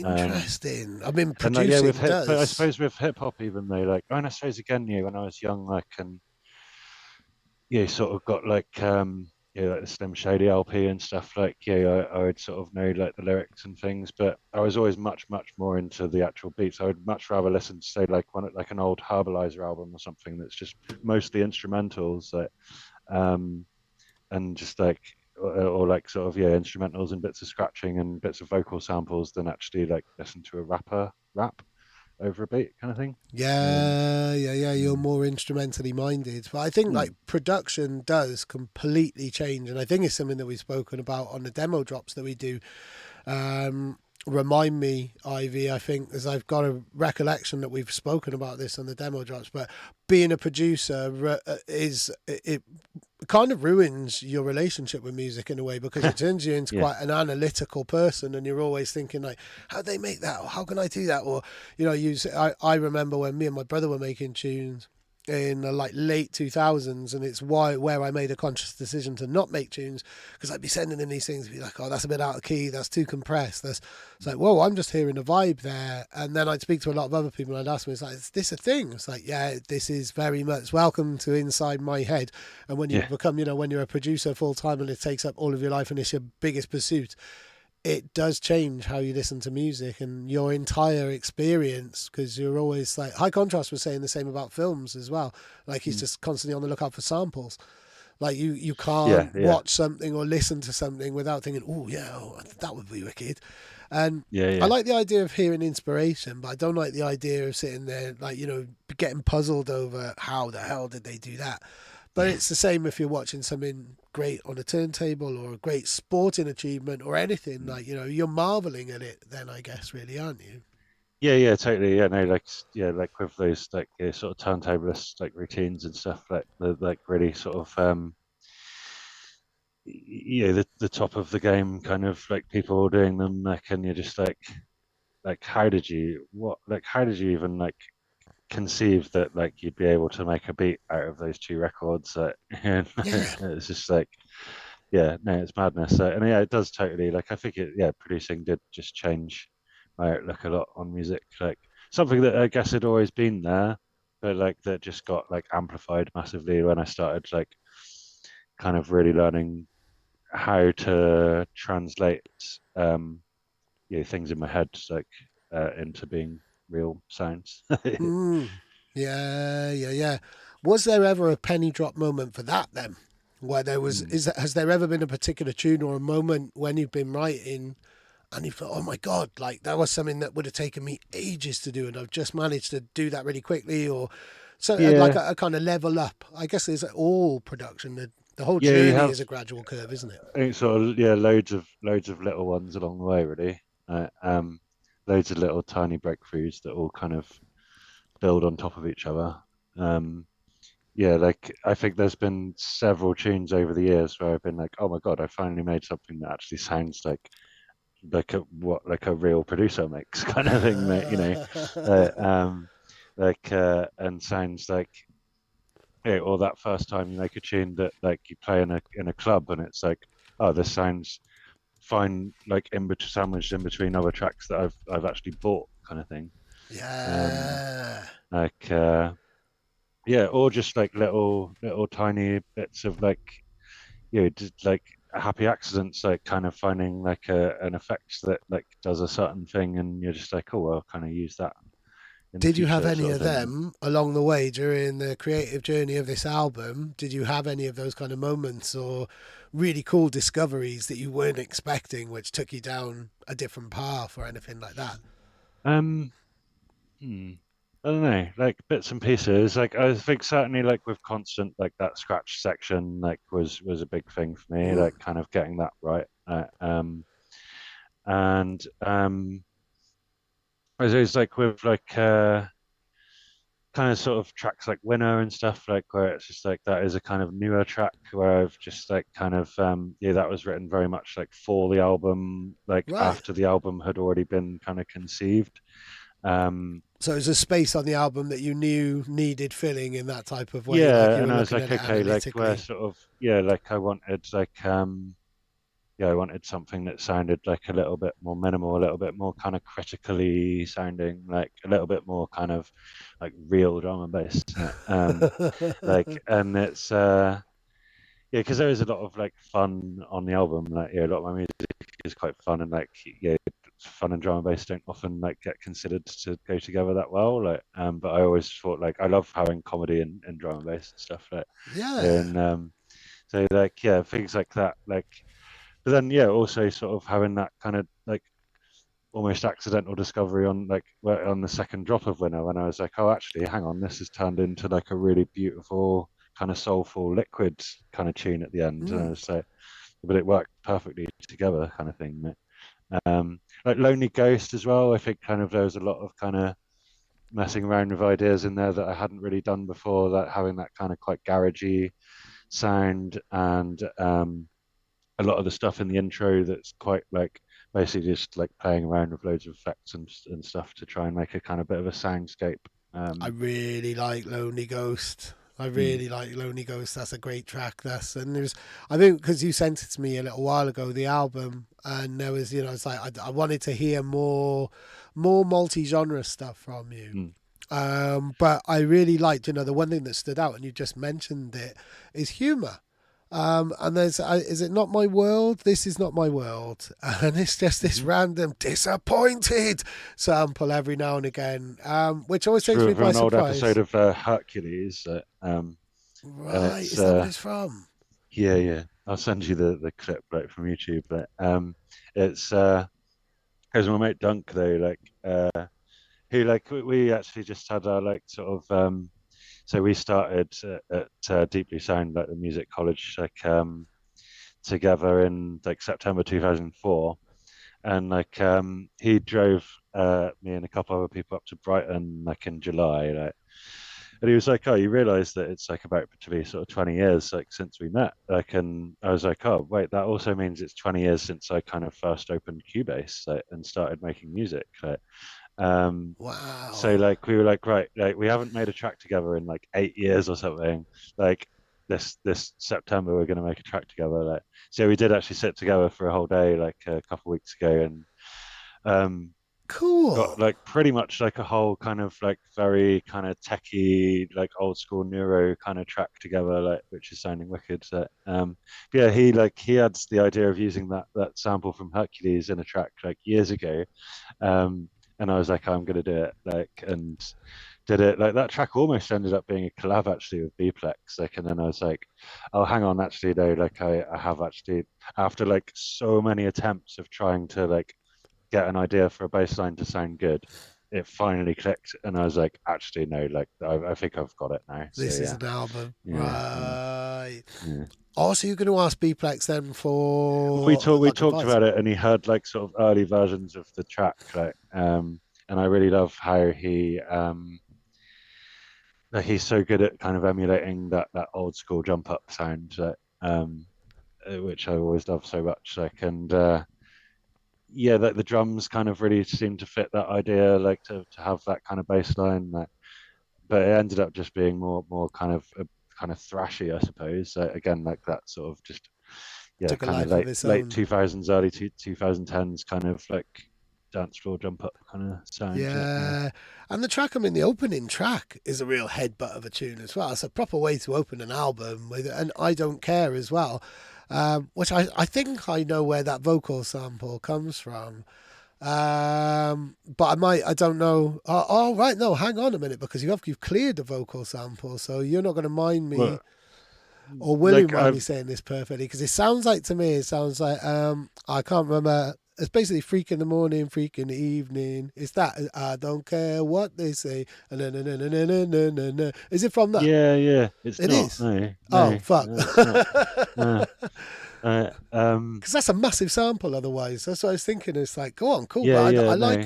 Um, Interesting. I mean, and like yeah, with producing but I does. suppose with hip hop even though like and I suppose again, when I was young, like and sort of got like like the Slim Shady LP and stuff. Like I would sort of know like the lyrics and things, but I was always much more into the actual beats. I would much rather listen to say like an old Herbalizer album or something that's just mostly instrumentals, like um and just like or like sort of instrumentals and bits of scratching and bits of vocal samples than actually like listen to a rapper rap over a beat kind of thing. Um, Yeah, yeah, yeah. You're mm, more instrumentally minded. But I think like mm, production does completely change. And I think it's something that we've spoken about on the demo drops that we do. Um, Remind me, Ivy, I think, as I've got a recollection that we've spoken about this on the demo drops, but being a producer is it kind of ruins your relationship with music in a way because it turns you into yeah, quite an analytical person and you're always thinking like how they make that or how can I do that or I remember when me and my brother were making tunes in the like late 2000s and it's why where I made a conscious decision to not make tunes because I'd be sending him these things and be like oh that's a bit out of key, that's too compressed, that's it's like whoa, I'm just hearing a vibe there. And then I'd speak to a lot of other people and I'd ask them, it's like, is this a thing? It's like, yeah, this is very much welcome to inside my head. And when you yeah, become, when you're a producer full time and it takes up all of your life and it's your biggest pursuit, it does change how you listen to music and your entire experience because you're always like High Contrast was saying the same about films as well. Like he's mm, just constantly on the lookout for samples. Like you yeah, can't yeah, watch something or listen to something without thinking, oh yeah, that would be wicked. And yeah, I yeah. like the idea of hearing inspiration, but I don't like the idea of sitting there like getting puzzled over how the hell did they do that. But it's the same if you're watching something great on a turntable or a great sporting achievement or anything Mm. like you're marveling at it. Then I guess really, aren't you? Yeah, totally. Yeah, no, like like with those like sort of turntablist like routines and stuff, like the like really sort of the top of the game kind of like people doing them, like, and you're just like how did you even like conceive that like you'd be able to make a beat out of those two records? And Yeah. it's just like yeah, no, it's madness. So, and yeah, it does totally. Like, I think producing did just change my outlook a lot on music. Like something that I guess had always been there, but like that just got like amplified massively when I started like kind of really learning how to translate things in my head like into being real sounds. Mm. Yeah, yeah, yeah. Was there ever a penny drop moment for that then? Where there was, Mm. has there ever been a particular tune or a moment when you've been writing and you thought, oh my God, like that was something that would have taken me ages to do and I've just managed to do that really quickly, or so like Yeah, a kind of level up? I guess there's all production. The whole yeah, you journey have. is a gradual curve, isn't it? I think sort of yeah, loads of little ones along the way, really. Loads of little tiny breakthroughs that all kind of build on top of each other. Um, yeah, like I think there's been several tunes over the years where I've been like, oh my God, I finally made something that actually sounds like a real producer makes kind of thing, that uh, um, and sounds like yeah, or that first time you make a tune that like you play in a club and it's like, oh, this sounds fine, like in between, sandwiched in between other tracks that I've actually bought, kind of thing. Um, Yeah. like yeah, or just like little tiny bits of like just like happy accidents, like kind of finding like an effect that like does a certain thing, and you're just like, oh, well, I'll kind of use that in the Did you have future, any sort of of thing. them along the way during the creative journey of this album? Did you have any of those kind of moments or really cool discoveries that you weren't expecting, which took you down a different path or anything like that? Um, hmm. I don't know, like bits and pieces. Like I think certainly like with constant, like that scratch section, like was a big thing for me. Mm. Like kind of getting that right. And as it's like with like kind of sort of tracks like Winner and stuff, like where it's just like that is a kind of newer track where I've just like kind of yeah, that was written very much like for the album, like Right. after the album had already been kind of conceived. Um, So it was a space on the album that you knew needed filling in that type of way, like yeah, you were and I was looking like, at it okay, like where analytically. sort of yeah, like I wanted like yeah, I wanted something that sounded like a little bit more minimal, a little bit more kind of critically sounding, like a little bit more kind of like real drum and bass. Like, and it's yeah, because there is a lot of like fun on the album. Like, yeah, a lot of my music is quite fun, and like, yeah, fun and drum and bass don't often like get considered to go together that well. Like, but I always thought like I love having comedy and drum and bass and stuff. Like, Yeah. and so like yeah, things like that. Like, but then yeah, also sort of having that kind of like almost accidental discovery on like on the second drop of Winner when I was like, oh, actually, hang on, this has turned into like a really beautiful kind of soulful liquid kind of tune at the end, and I Mm. was like, but it worked perfectly together, kind of thing. Like Lonely Ghost as well. I think kind of there was a lot of kind of messing around with ideas in there that I hadn't really done before. That having that kind of quite garagey sound and a lot of the stuff in the intro that's quite like basically just like playing around with loads of effects and stuff to try and make a kind of bit of a soundscape. I Um, really like Lonely Ghost. I mm, really like Lonely Ghost. That's a great track. That's and there's, I think, because you sent it to me a little while ago, the album, and there was, it's like I wanted to hear more multi-genre stuff from you. mm, But I really liked, the one thing that stood out, and you just mentioned it, is humor. And there's, is it not my world? This is not my world, and it's just this mm-hmm. random disappointed sample every now and again, which always It's takes me from by an old episode surprise. of Hercules. Right, It's is that what it's from? yeah, yeah. I'll send you the clip right from YouTube. But it's because my mate Dunk though, like who like we actually just had our like sort of so we started at Deeply Sound, like the music college, like together in like September 2004, and like he drove me and a couple other people up to Brighton like in July, like, and he was like, "Oh, you realise that it's like about to be sort of 20 years like since we met?" Like, and I was like, "Oh, wait, that also means it's 20 years since I kind of first opened Cubase like, and started making music." Like, um, so Wow. like we were like, right, like we haven't made a track together in like 8 years or something. Like this September we're gonna make a track together. Like, so we did actually sit together for a whole day like a couple of weeks ago, and um got Cool. like pretty much like a whole kind of like very kind of techie like old school neuro kind of track together, like which is sounding wicked. So yeah, he had the idea of using that sample from Hercules in a track like years ago, um and I was like, I'm gonna do it, like, and did it. Like that track almost ended up being a collab actually with Bplex, like, and then I was like, oh, hang on, actually though, like I have actually, after like so many attempts of trying to like get an idea for a bass line to sound good, it finally clicked, and I was like, actually no, like I think I've got it now. So This is yeah, an album, yeah, yeah, right? yeah. Oh, so you're going to ask Bplex then We for talked we like talked advice? about it, and he heard like sort of early versions of the track, like, and I really love how he's so good at kind of emulating that old school jump up sound, which I always love so much. Like, and yeah, like the drums kind of really seem to fit that idea, like to have that kind of bass line. Like, but it ended up just being more kind of thrashy, I suppose. Again, like that sort of just, yeah, Took a kind of life of its late own. 2000s, early 2010s kind of like dance floor jump up kind of sound. Yeah, Yeah, and the track, I mean, the opening track is a real headbutt of a tune as well. It's a proper way to open an album with, and I don't care as well, which I think I know where that vocal sample comes from. But I don't know. Oh, right, no, hang on a minute, because you've cleared the vocal sample, so you're not going to mind me, well, or will you like mind me I've saying this perfectly? Because it sounds like to me, it sounds like I can't remember. It's basically freak in the morning, freak in the evening. It's that I don't care what they say. Na, na, na, na, na, na, na, na, na. Is it from that? Yeah, yeah. It's It not. is. No, Oh no, fuck. no, it's not. No. Because that's a massive sample. Otherwise, that's what I was thinking. It's like, go on, cool, Yeah, but yeah, no.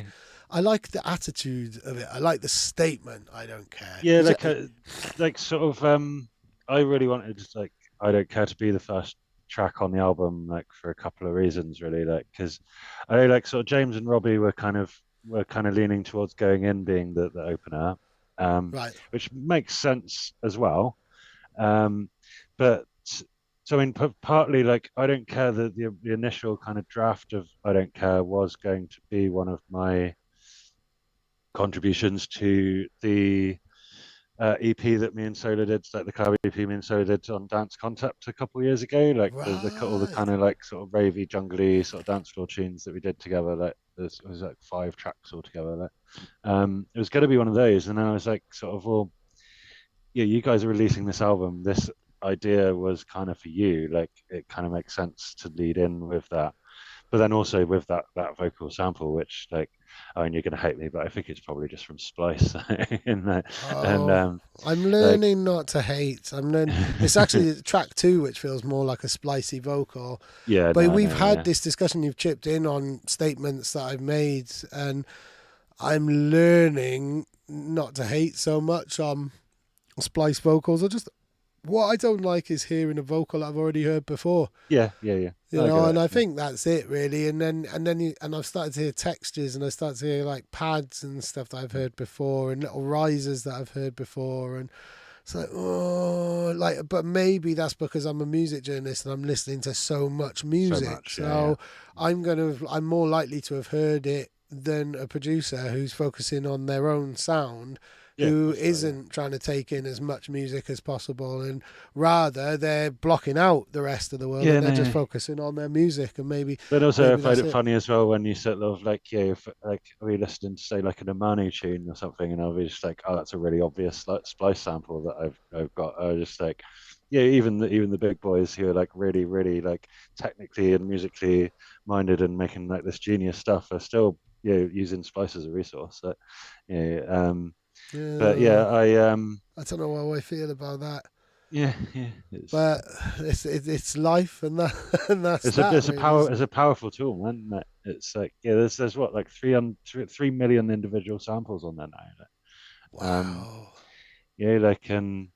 I like the attitude of it. I like the statement. I don't care. Yeah, Because like sort of I really wanted like I don't care to be the first track on the album, like for a couple of reasons really, like because I like sort of James and Robbie were kind of leaning towards going in being the opener, right, which makes sense as well. Um, but so I mean, partly like I don't care that the initial kind of draft of I don't care was going to be one of my contributions to the EP that me and Solar did, like the collab EP me and Solar did on Dance Concept a couple of years ago, like all the right. kind of like sort of ravey, jungly sort of dance floor tunes that we did together. Like it was like 5 tracks altogether. Like, it was going to be one of those, and then I was like, sort of, well, yeah, you guys are releasing this album. This idea was kind of for you. Like, it kind of makes sense to lead in with that. But then also with that vocal sample, which like, I mean, you're gonna hate me, but I think it's probably just from Splice, in that, and Oh, I'm like, learning not to hate. I'm learning. It's actually track two, which feels more like a splicey vocal. yeah, But no, I we've know, had yeah, this discussion. You've chipped in on statements that I've made, and I'm learning not to hate so much on splice vocals. I just what I don't like is hearing a vocal I've already heard before. yeah, yeah, yeah. You I know, get and it. I Yeah, think that's it really. And I've started to hear textures, and I start to hear like pads and stuff that I've heard before, and little risers that I've heard before, and it's like, oh, like, but maybe that's because I'm a music journalist and I'm listening to so much so music. much. Yeah, yeah, So I'm more likely to have heard it than a producer who's focusing on their own sound, yeah. Of who course you are. Yeah, isn't trying to take in as much music as possible, and rather they're blocking out the rest of the world yeah, and they're just no. focusing on their music, and But also, I maybe find that's it it. funny as well when you sort of like, yeah, if, like we listening to say like an Amani tune or something, and I'll be just like, oh, that's a really obvious like splice sample that I've got. I was just like, yeah, even the big boys who are like really like technically and musically minded and making like this genius stuff are still, using splice as a resource. So, yeah, but yeah, Yeah, I don't know how I feel about that, yeah, but it's life, and that and that's it's a that it's a really, power isn't it's it? a powerful tool, man. Isn't it? It's like, yeah, there's what, like 3 million individual samples on there now. Um, Wow. yeah, like, and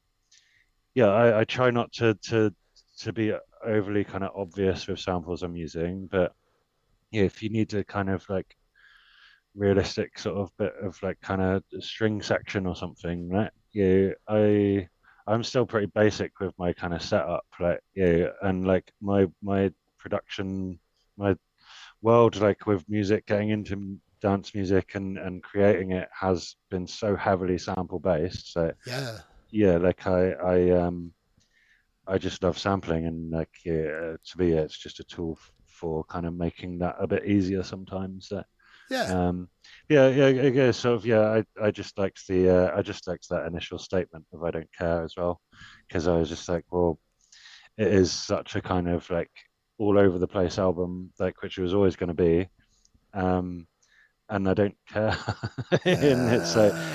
yeah, I try not to be overly kind of obvious with samples I'm using, but yeah, if you need to kind of like realistic sort of bit of like kind of string section or something, right? Yeah, I'm still pretty basic with my kind of setup, like, yeah, and like my production, my world, like with music, getting into dance music and creating it has been so heavily sample based. So Yeah. yeah, like I just love sampling, and like, yeah, to me it's just a tool for kind of making that a bit easier sometimes. Yeah. I guess sort of I just liked the I just liked that initial statement of I don't care as well, because I was just like, well, it is such a kind of like all over the place album, like which it was always going to be, um, and I don't care, and Yeah.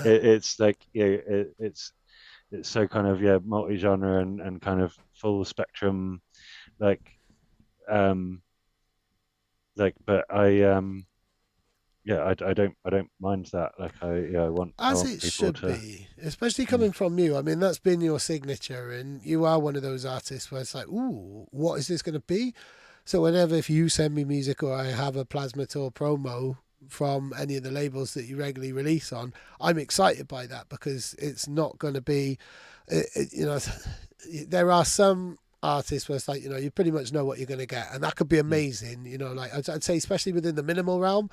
it's like it's so kind of multi-genre and kind of full spectrum, like um but I don't mind that. Like I As want it people should to. be, especially Mm, coming from you. I mean, that's been your signature, and you are one of those artists where it's like, ooh, what is this going to be? So whenever if you send me music or I have a Plasmator promo from any of the labels that you regularly release on, I'm excited by that because it's not going to be, you know, there are some artists where it's like, you pretty much know what you're going to get, and that could be mm, amazing. Like I'd say, especially within the minimal realm.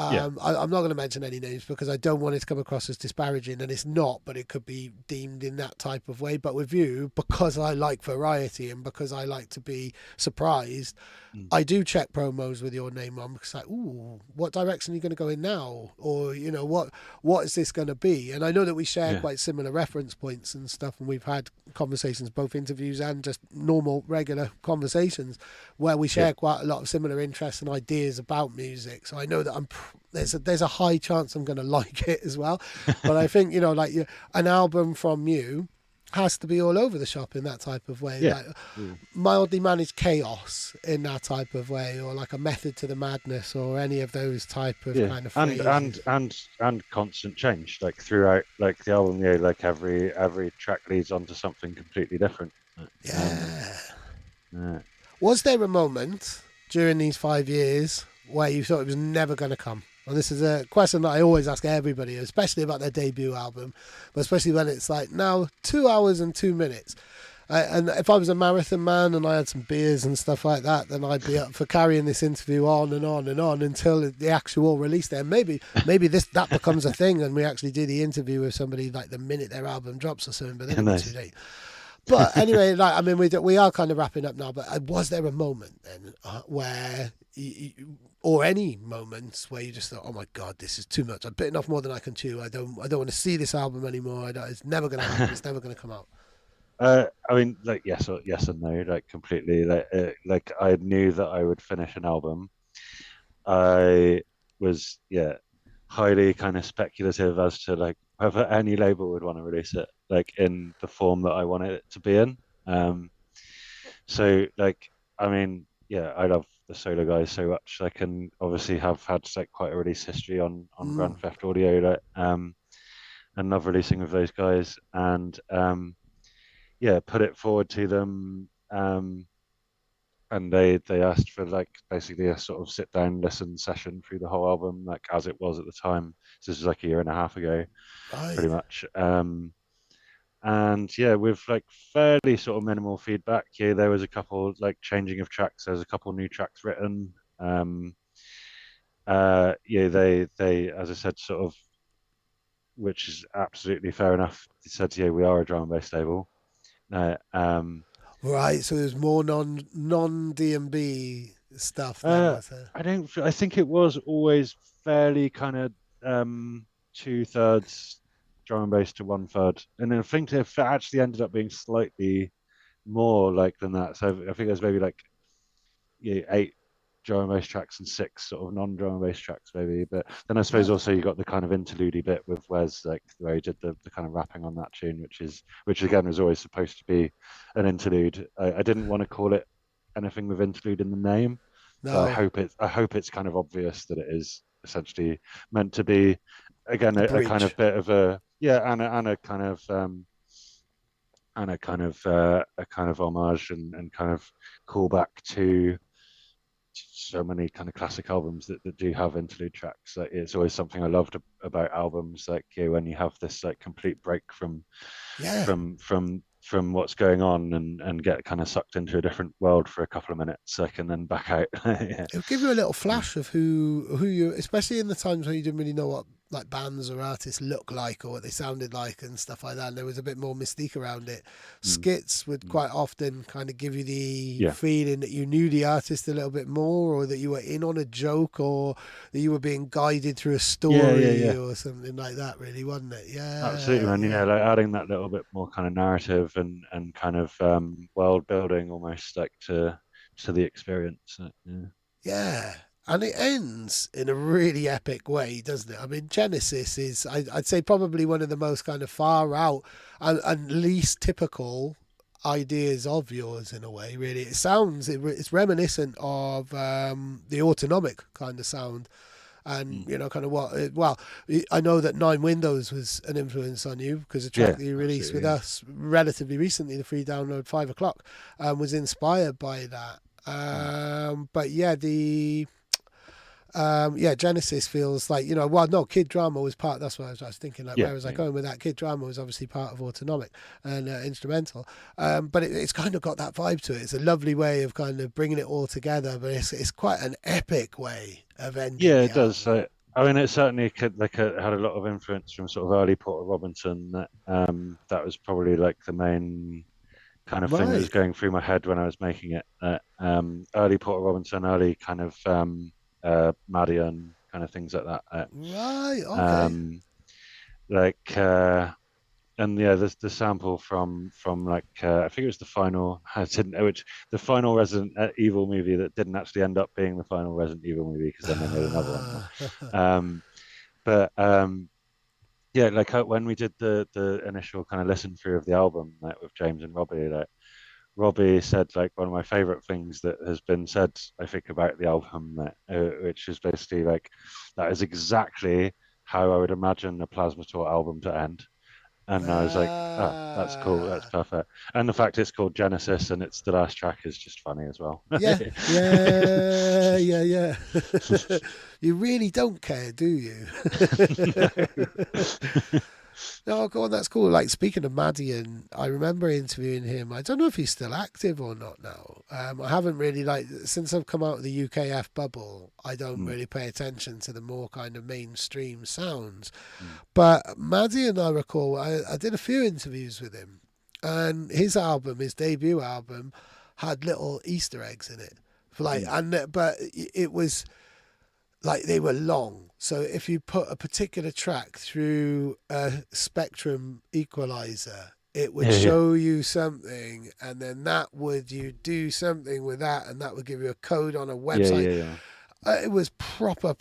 yeah, I'm not going to mention any names because I don't want it to come across as disparaging, and it's not, but it could be deemed in that type of way. But with you, because I like variety and because I like to be surprised, mm, I do check promos with your name on because like, ooh, what direction are you going to go in now? Or, what is this going to be? And I know that we share yeah, quite similar reference points and stuff, and we've had conversations, both interviews and just normal, regular conversations, where we yeah, share quite a lot of similar interests and ideas about music. So I know that there's a high chance I'm going to like it as well. But I think, like an album from you has to be all over the shop in that type of way. yeah, Like yeah, mildly managed chaos in that type of way, or like a method to the madness, or any of those type of yeah. kind of And phrases. constant change, like throughout, like the album. Yeah, like every track leads on to something completely different. Um, Yeah. yeah. Was there a moment during these 5 years where you thought it was never going to come? And this is a question that I always ask everybody, especially about their debut album, but especially when it's like now 2 hours and 2 minutes. And if I was a marathon man and I had some beers and stuff like that, then I'd be up for carrying this interview on and on and on until the actual release day. And maybe that becomes a thing, and we actually do the interview with somebody like the minute their album drops or something. But then it'll be too Nice. late. But anyway, like I mean, we are kind of wrapping up now. But was there a moment then where, or any moments where you just thought, "Oh my God, this is too much. I've bitten off more than I can chew. I don't want to see this album anymore. It's never going to happen. It's never going to come out." I mean, like yes and no, like completely. Like I knew that I would finish an album. I was highly kind of speculative as to like whether any label would want to release it like in the form that I wanted it to be in. Um, so like I mean, I love the Solo guys so much. I can obviously have had like quite a release history on Mm. Grand Theft Audio, and love releasing with those guys, and put it forward to them. And they asked for like basically a sort of sit down listen session through the whole album, like as it was at the time. So this was like a year and a half ago, Right. pretty much. And with like fairly sort of minimal feedback. Yeah, there was a couple like changing of tracks. There's a couple new tracks written. They as I said, sort of, which is absolutely fair enough. They said, yeah, we are a drum and bass label. Uh, um, Right, so there's more non DMB stuff then, Uh, was there? I don't. I think it was always fairly kind of two-thirds drum and bass to one-third, and I think it actually ended up being slightly more like than that. So I think there's maybe like eight drum and bass tracks and six sort of non-drum and bass tracks maybe. But then I suppose Right. also you got the kind of interlude bit with Wes, like where he did the kind of rapping on that tune, which again was always supposed to be an interlude. I didn't want to call it anything with interlude in the name, but No, I hope it's kind of obvious that it is essentially meant to be again a a kind of bridge. bit of a and a kind of a kind of homage and kind of callback to so many kind of classic albums that do have interlude tracks. Like it's always something I loved about albums, like when you have this like complete break Yeah. from what's going on and get kind of sucked into a different world for a couple of minutes, like and then back out. Yeah. It'll give you a little flash of who you, especially in the times when you didn't really know what like bands or artists look like or what they sounded like and stuff like that. And there was a bit more mystique around it. mm, Skits would mm. quite often kind of give you the Yeah, feeling that you knew the artist a little bit more, or that you were in on a joke, or that you were being guided through a yeah, yeah, story yeah. or something like that, really, wasn't it? Absolutely, Yeah, man. yeah. Yeah, like adding that little bit more kind of narrative and kind of world building almost like to the experience. Yeah. Yeah. And it ends in a really epic way, doesn't it? I mean, Genesis is, I'd say, probably one of the most kind of far out and least typical ideas of yours in a way, really. It sounds, it's reminiscent of the autonomic kind of sound. And, Mm. you know, kind of what, well, I know that Nine Windows was an influence on you because the track Yeah, that you released with absolutely. us relatively recently, the free download 5 o'clock, was inspired by that. Yeah. Mm. But yeah, yeah, Genesis feels like, you know, well, no, Kid Drama was part. That's what I was thinking. Like, Yeah, where was I yeah, going with that? Kid Drama was obviously part of Autonomic and instrumental, but it's kind of got that vibe to it. It's a lovely way of kind of bringing it all together, but it's quite an epic way of ending yeah. the It does. album. So, I mean, it certainly could like had a lot of influence from sort of early Porter Robinson. That was probably like the main kind of thing that was Right, going through my head when I was making it. Early Porter Robinson, early kind of Madian kind of things like that. right, okay. Um, like and yeah, the sample from like I think it was the final I didn't which the final Resident Evil movie that didn't actually end up being the final Resident Evil movie because then they made another one. Um, but yeah, like when we did the initial kind of listen through of the album, like with James and Robbie, like Robbie said like one of my favorite things that has been said, I think, about the album, which is basically like that is exactly how I would imagine a Plasmator album to end. And I was like, oh, that's cool, that's Ah, perfect. And the fact it's called Genesis and it's the last track is just funny as well. yeah, yeah, yeah, yeah. You really don't care, do you? No. No, go on, that's cool. Like, speaking of Madian, I remember interviewing him. I don't know if he's still active or not now. I haven't really, like, since I've come out of the UKF bubble, I don't Mm, really pay attention to the more kind of mainstream sounds. mm. But Madian, I recall, I did a few interviews with him, and his album, his debut album, had little Easter eggs in it. Like, Mm. and but it was like they were long. So if you put a particular track through a spectrum equalizer, it would Yeah, yeah, show you something, and then that would you do something with that, and that would give you a code on a yeah, website. yeah, yeah. It was proper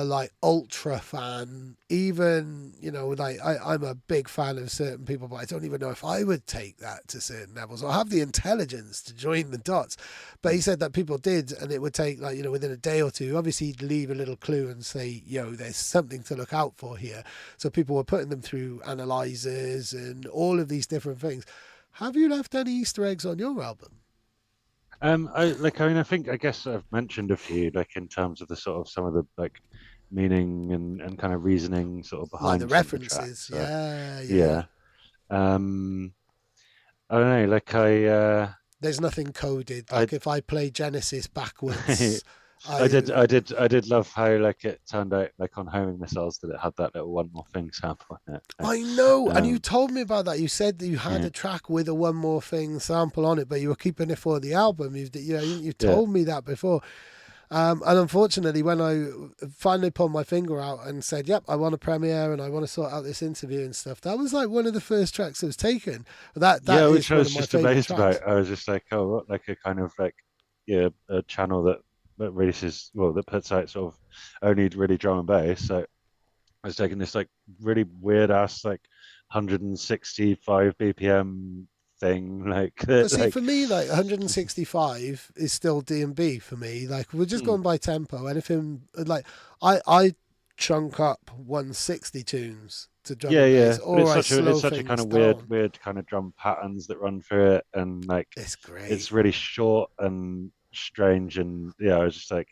like ultra fan. Even, you know, like I'm a big fan of certain people, but I don't even know if I would take that to certain levels or have the intelligence to join the dots. But he Mm. said that people did, and it would take, like, you know, within a day or two. Obviously, he'd leave a little clue and say, "Yo, there's something to look out for here." So people were putting them through analyzers and all of these different things. Have you left any Easter eggs on your album? I mean, I think, I guess I've mentioned a few, like in terms of the sort of some of the like meaning and kind of reasoning sort of Like the behind some of the references? tracks. So Yeah, yeah. yeah, um, I don't know, like There's nothing coded. I Like if I play Genesis backwards, I did love how like it turned out like on homing missiles that it had that little one more thing sample in it. I know. And you Um, told me about that. You said that you had yeah, a track with a one more thing sample on it, but you were keeping it for the album. You yeah, told me that before. And unfortunately, when I finally pulled my finger out and said, "Yep, I want a premiere and I want to sort out this interview and stuff," that was like one of the first tracks that was taken. That yeah, is which I one was of my just favorite amazed tracks. about. I was just like, oh, what, like a kind of like yeah, a channel that releases well that puts out sort of only really drum and bass. So I was taking this like really weird ass like 165 BPM thing, like But that, see, like for me, like 165 is still D&B for me. Like we're just hmm, going by tempo. Anything like I chunk up 160 tunes to drum yeah, and yeah. bass, But or I it's slow such a kind things of down. weird kind of drum patterns that run through it, and like It's great. it's really short and strange, and yeah, I was just like,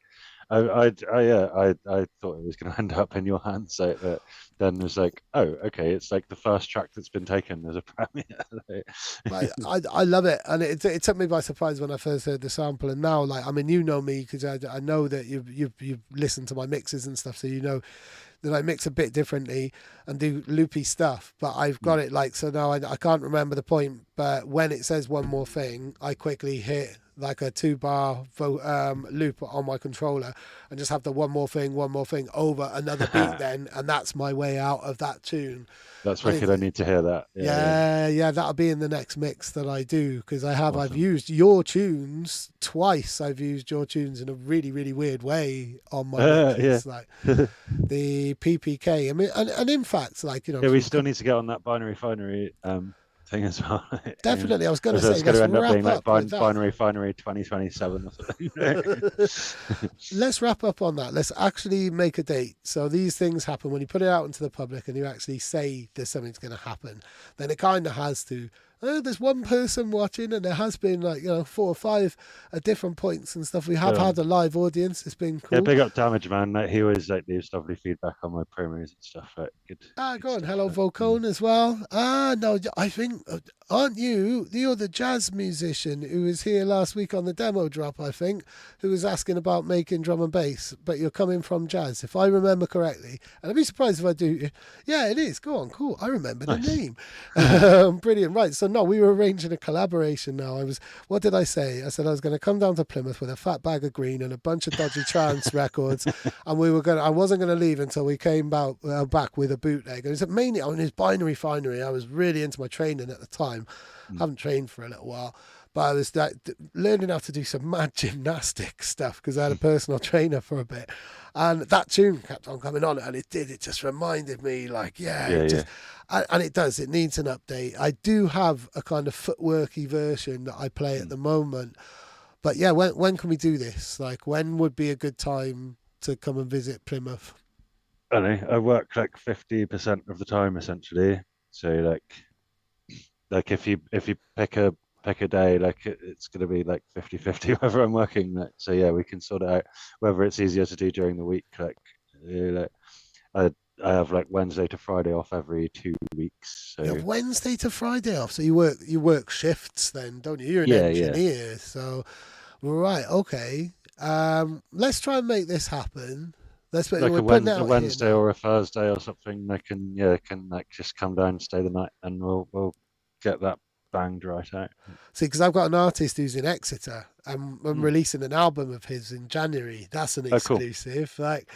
yeah, I thought it was going to end up in your hands, so but then it was like, oh, okay, it's like the first track that's been taken as a premiere. Like I love it, and it took me by surprise when I first heard the sample, and now, like, I mean, you know me because I know that you've listened to my mixes and stuff, so you know then I mix a bit differently and do loopy stuff. But I've got it like, so now I can't remember the point, but when it says one more thing, I quickly hit like a 2-bar loop on my controller and just have the one more thing over another beat then, and that's my way out of that tune. That's And wicked. I need to hear that. yeah, that'll be in the next mix that I do, because I've Awesome. used your tunes twice. I've used your tunes in a really, really weird way on my mixes, like the PPK. I mean, and in fact, like, you know, Yeah, we still need to get on that binary finery thing as well. definitely. I was going to So say, it's going let's to end up wrap being like up with that. binary finery 2027 or something. Let's wrap up on that. Let's actually make a date. So these things happen when you put it out into the public and you actually say there's something's going to happen. Then it kind of has to. Oh, there's one person watching, and there has been, like, you know, 4 or 5 at different points and stuff. We have had a live audience. It's been cool. Yeah, big up Damage Man. Like, he always like leaves lovely feedback on my promos and stuff. Like, good. Go on. Stuff, Hello, Volcone as well. No, I think, aren't you're the jazz musician who was here last week on the demo drop, I think, who was asking about making drum and bass, but you're coming from jazz, if I remember correctly. And I'd be surprised if I do. Yeah, it is. Go on. Cool. I remember the name. Brilliant. Right. So, no, we were arranging a collaboration now. What did I say? I said I was going to come down to Plymouth with a fat bag of green and a bunch of dodgy trance records, and I wasn't going to leave until we came back with a bootleg. And it was mainly on his binary finery. I was really into my training at the time. Haven't trained for a little while, but I was learning how to do some mad gymnastic stuff because I had a personal trainer for a bit, and that tune kept on coming on, and it just reminded me, like, and it does. It needs an update. I do have a kind of footworky version that I play at the moment, but yeah, when can we do this? Like, when would be a good time to come and visit Plymouth? I don't know. I work like 50% of the time essentially. So like if you pick a day, like it's going to be like 50-50 whether I'm working. Like, so yeah, we can sort it out whether it's easier to do during the week. Like I have like Wednesday to Friday off every 2 weeks. So You have Wednesday to Friday off, so you work shifts then, don't you? You're an yeah, engineer, so right, okay. Let's try and make this happen. like a Wednesday or a Thursday or something. They can like just come down and stay the night, and we'll get that banged right out. See, because I've got an artist who's in Exeter. I'm releasing an album of his in January. That's an exclusive. Cool. Like,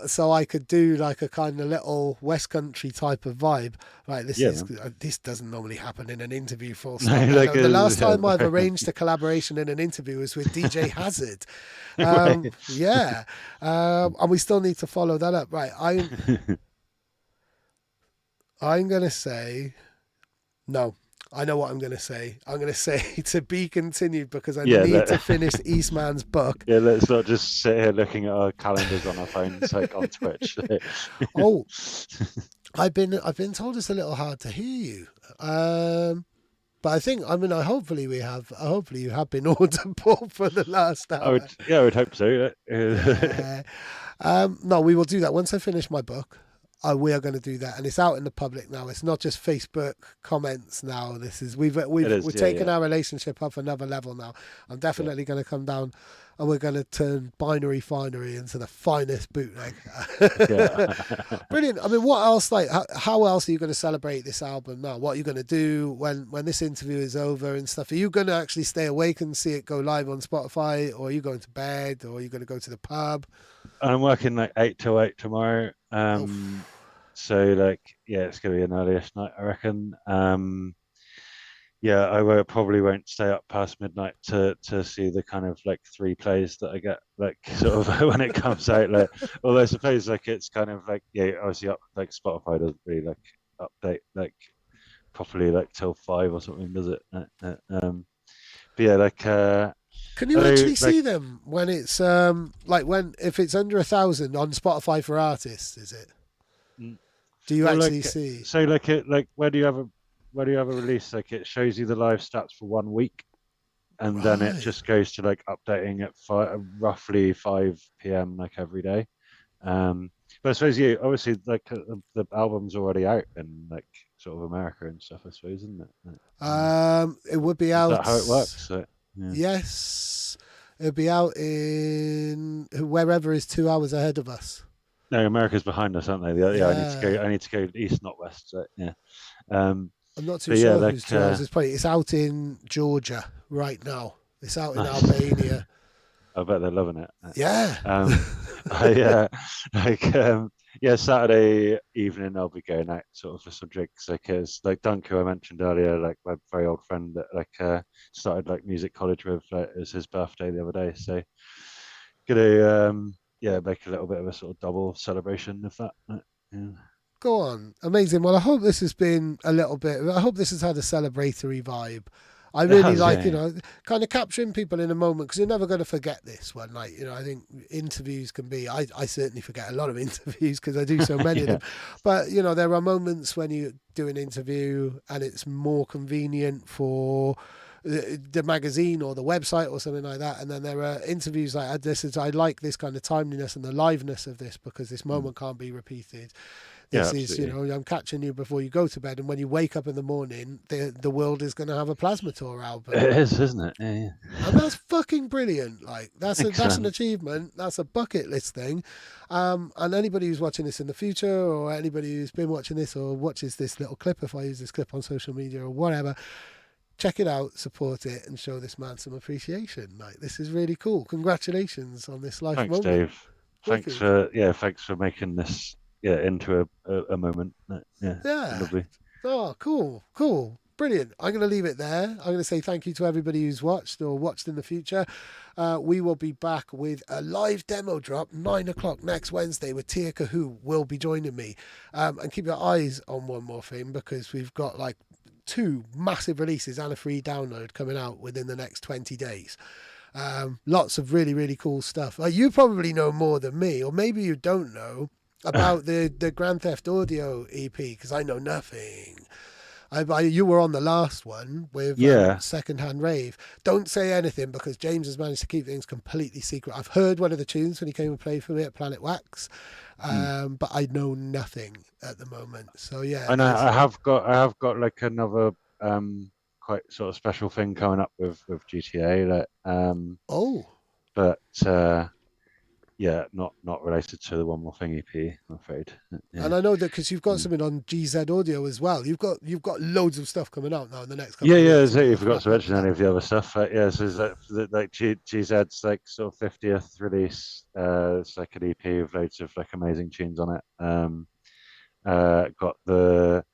so I could do like a kind of little West Country type of vibe. Right, this doesn't normally happen in an interview. Full stop. Like the last time I've arranged a collaboration in an interview was with DJ Hazard. Yeah, and we still need to follow that up. Right, I'm gonna say no. I know what I'm going to say. I'm going to say to be continued because I need to finish Eastman's book. Yeah, let's not just sit here looking at our calendars on our phones like on Twitch. Oh, I've been told it's a little hard to hear you. But hopefully you have been audible for the last hour. I would hope so. No, we will do that once I finish my book. We are going to do that, and it's out in the public now. It's not just Facebook comments now. This is we've taken our relationship up another level now. I'm definitely going to come down, and we're going to turn binary finery into the finest bootleg. Brilliant. I mean, what else? Like, how else are you going to celebrate this album now? What are you going to do when this interview is over and stuff? Are you going to actually stay awake and see it go live on Spotify, or are you going to bed, or are you going to go to the pub? I'm working like 8 till 8 tomorrow. So like, yeah, it's gonna be an earlyish night, I reckon. Yeah, probably won't stay up past midnight to see the kind of like 3 plays that I get like sort of when it comes out. Like, although I suppose like it's kind of like, yeah, obviously like Spotify doesn't really like update like properly like till 5 or something, does it? But yeah, like. Can you actually see them when it's if it's under 1,000 on Spotify for artists? Is it? Do you actually see? So where do you have a release? Like it shows you the live stats for 1 week, and then it just goes to like updating at roughly 5 p.m. like every day. But I suppose obviously like the album's already out in like sort of America and stuff, I suppose, isn't it? It would be out. Is that how it works? So, yeah. Yes, it'll be out in wherever is 2 hours ahead of us. No, America's behind us, aren't they? Yeah, I need to Yeah. go. I need to go east, not west. So, yeah. Um, I'm not too but yeah, sure like who's 2 hours. It's out in Georgia right now. It's out in nice. Albania. I bet they're loving it. Yeah. Um, I like yeah, Saturday evening I'll be going out sort of for some drinks. Like it's like Dunk, who I mentioned earlier, like my very old friend that started like music college with. Like, it was his birthday the other day, so gonna yeah, make a little bit of a sort of double celebration of that. Yeah. Go on. Amazing. Well, I hope this has been a little bit, I hope this has had a celebratory vibe. I It really has, like, yeah, kind of capturing people in a moment because you're never going to forget this one. Like, I think interviews can be, I certainly forget a lot of interviews because I do so many of yeah, them. But, there are moments when you do an interview and it's more convenient for the magazine or the website or something like that. And then there are interviews like this. I like this kind of timeliness and the liveness of this because this mm. moment can't be repeated. Yeah, This is, absolutely. I'm catching you before you go to bed, and when you wake up in the morning, the world is going to have a Plasmator album, It is, isn't it? Yeah, and that's fucking brilliant. Like that's an excellent. achievement. That's a bucket list thing. And anybody who's watching this in the future, or anybody who's been watching this or watches this little clip, if I use this clip on social media or whatever, check it out, support it, and show this man some appreciation. Like this is really cool. Congratulations on this life Thanks, moment. Dave. Wicked. Thanks for making this into a moment. Yeah, Yeah. lovely. Oh, cool, cool. Brilliant. I'm going to leave it there. I'm going to say thank you to everybody who's watched or watched in the future. We will be back with a live demo drop 9 o'clock next Wednesday with Tia Kahoo will be joining me. And keep your eyes on One More Thing because we've got like two massive releases and a free download coming out within the next 20 days. Lots of really, really cool stuff. Like you probably know more than me, or maybe you don't know about the Grand Theft Audio EP because I know nothing. You were on the last one with Yeah. Secondhand Rave. Don't say anything because James has managed to keep things completely secret. I've heard one of the tunes when he came and played for me at Planet Wax, Mm. but I know nothing at the moment. So yeah, And there's. I have got like another quite sort of special thing coming up with GTA. Oh, But yeah, not related to the One More Thing EP, I'm afraid. Yeah. and I know that because you've got Mm. something on GZ Audio as well. You've got loads of stuff coming out now in the next Yeah, couple of yeah. weeks, So and you you've forgot to wrapped up mention with that. any of the other stuff. Yeah, so like GZ's like sort of 50th release. It's like an EP with loads of like amazing tunes on it. Got the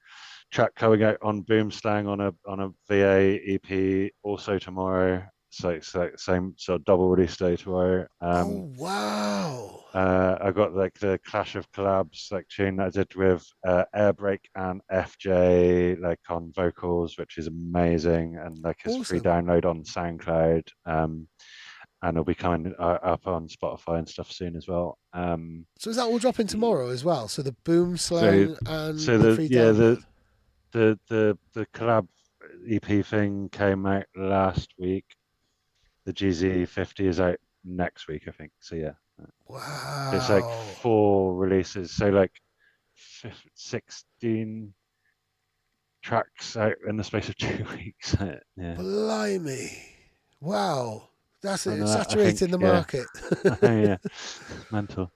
track coming out on Boomslang on a VA EP also tomorrow. So it's like same sort of double release day tomorrow. Oh wow! I got like the Clash of Collabs like tune that I did with Airbrake and FJ like on vocals, which is amazing, and like it's free Awesome. download on SoundCloud. And it'll be coming up on Spotify and stuff soon as well. So is that all dropping tomorrow as well? So the boom So slang and so the the free yeah download. the collab EP thing came out last week. The GZ50 is out next week, I think. So yeah, it's like Wow. four releases. So like 16 tracks out in the space of 2 weeks. Yeah, Blimey. Wow. That's and it. that I Saturating think the yeah, market. yeah, mental.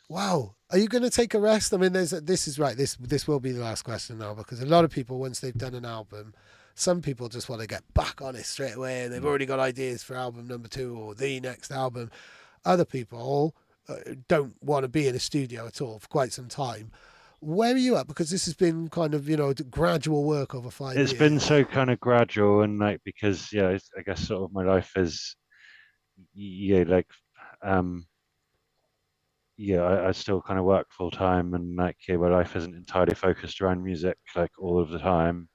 Wow. Are you going to take a rest? I mean, this is right. This will be the last question now because a lot of people, once they've done an album, some people just want to get back on it straight away and they've Mm. already got ideas for album number two or the next album. Other people don't want to be in a studio at all for quite some time. Where are you at? Because this has been kind of, gradual work over five It's been years. so kind of gradual and like because yeah, I guess sort of my life is yeah like um yeah, I still kind of work full time and like yeah, my life isn't entirely focused around music like all of the time.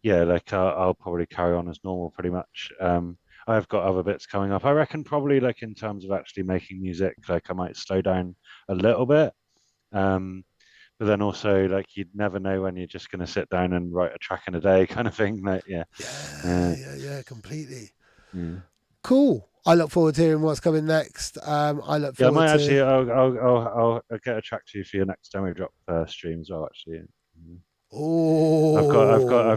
Yeah, like I'll probably carry on as normal pretty much. I've got other bits coming up. I reckon probably like in terms of actually making music, like I might slow down a little bit. Um, but then also like you'd never know when you're just going to sit down and write a track in a day kind of thing. Like yeah, Yeah, uh, yeah, yeah, completely. yeah. Cool. I look forward to hearing what's coming next. I look Yeah, I forward might to. actually. I'll get a track to you for your next demo drop stream as well. Actually, yeah. I've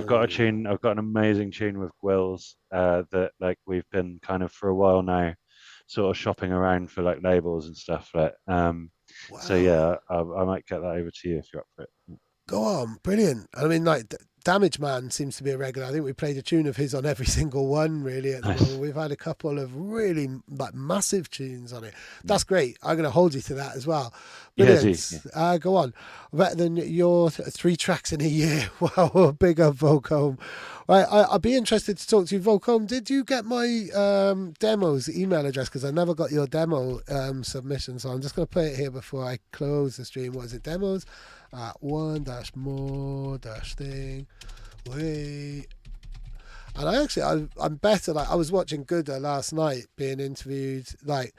got a Oh, tune. I've got an amazing tune with Gwills that like we've been kind of for a while now, sort of shopping around for like labels and stuff. Like, So Wow. yeah, I might get that over to you if you're up for it. Go on, brilliant. I mean, like Damage Man seems to be a regular. I think we played a tune of his on every single one, really. At the moment, Nice. we've had a couple of really like massive tunes on it. That's great. I'm going to hold you to that as well. Yeah, do Brilliant. yeah. Go on. Better than your 3 tracks in a year. Wow, big up Vocom. Right, I'd be interested to talk to you, Vocom. Did you get my demos email address? Because I never got your demo submission, so I'm just going to put it here before I close the stream. What is it? Demos at one dash more dash thing. Wait. And I'm better. Like I was watching Gooder last night being interviewed, like,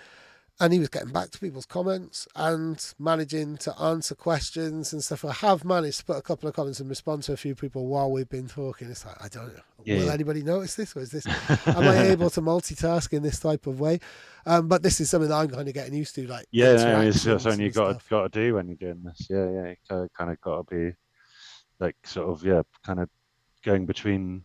and he was getting back to people's comments and managing to answer questions and stuff. I have managed to put a couple of comments and respond to a few people while we've been talking. It's like I don't know. Will Yeah, anybody notice this, or is this? Am I yeah. able to multitask in this type of way? But this is something that I'm kind of getting used to, like Yeah, no, it's interactions something you and stuff. got to do when you're doing this. Yeah, yeah, you kind of got to be like sort of yeah, kind of going between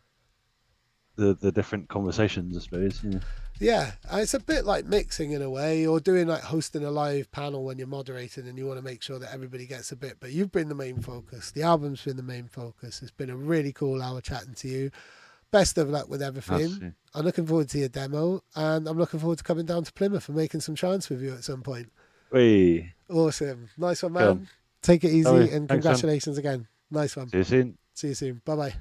the different conversations, I suppose. Yeah. Yeah, it's a bit like mixing in a way, or doing like hosting a live panel when you're moderating and you want to make sure that everybody gets a bit. But you've been the main focus. The album's been the main focus. It's been a really cool hour chatting to you. Best of luck with That's everything. yeah. I'm looking forward to your demo, and I'm looking forward to coming down to Plymouth and making some chance with you at some point. Wee, Awesome. Nice one, come. man. Take it Oh, easy, and thanks, man. congratulations again. Nice one. See you soon. See you soon. Bye bye.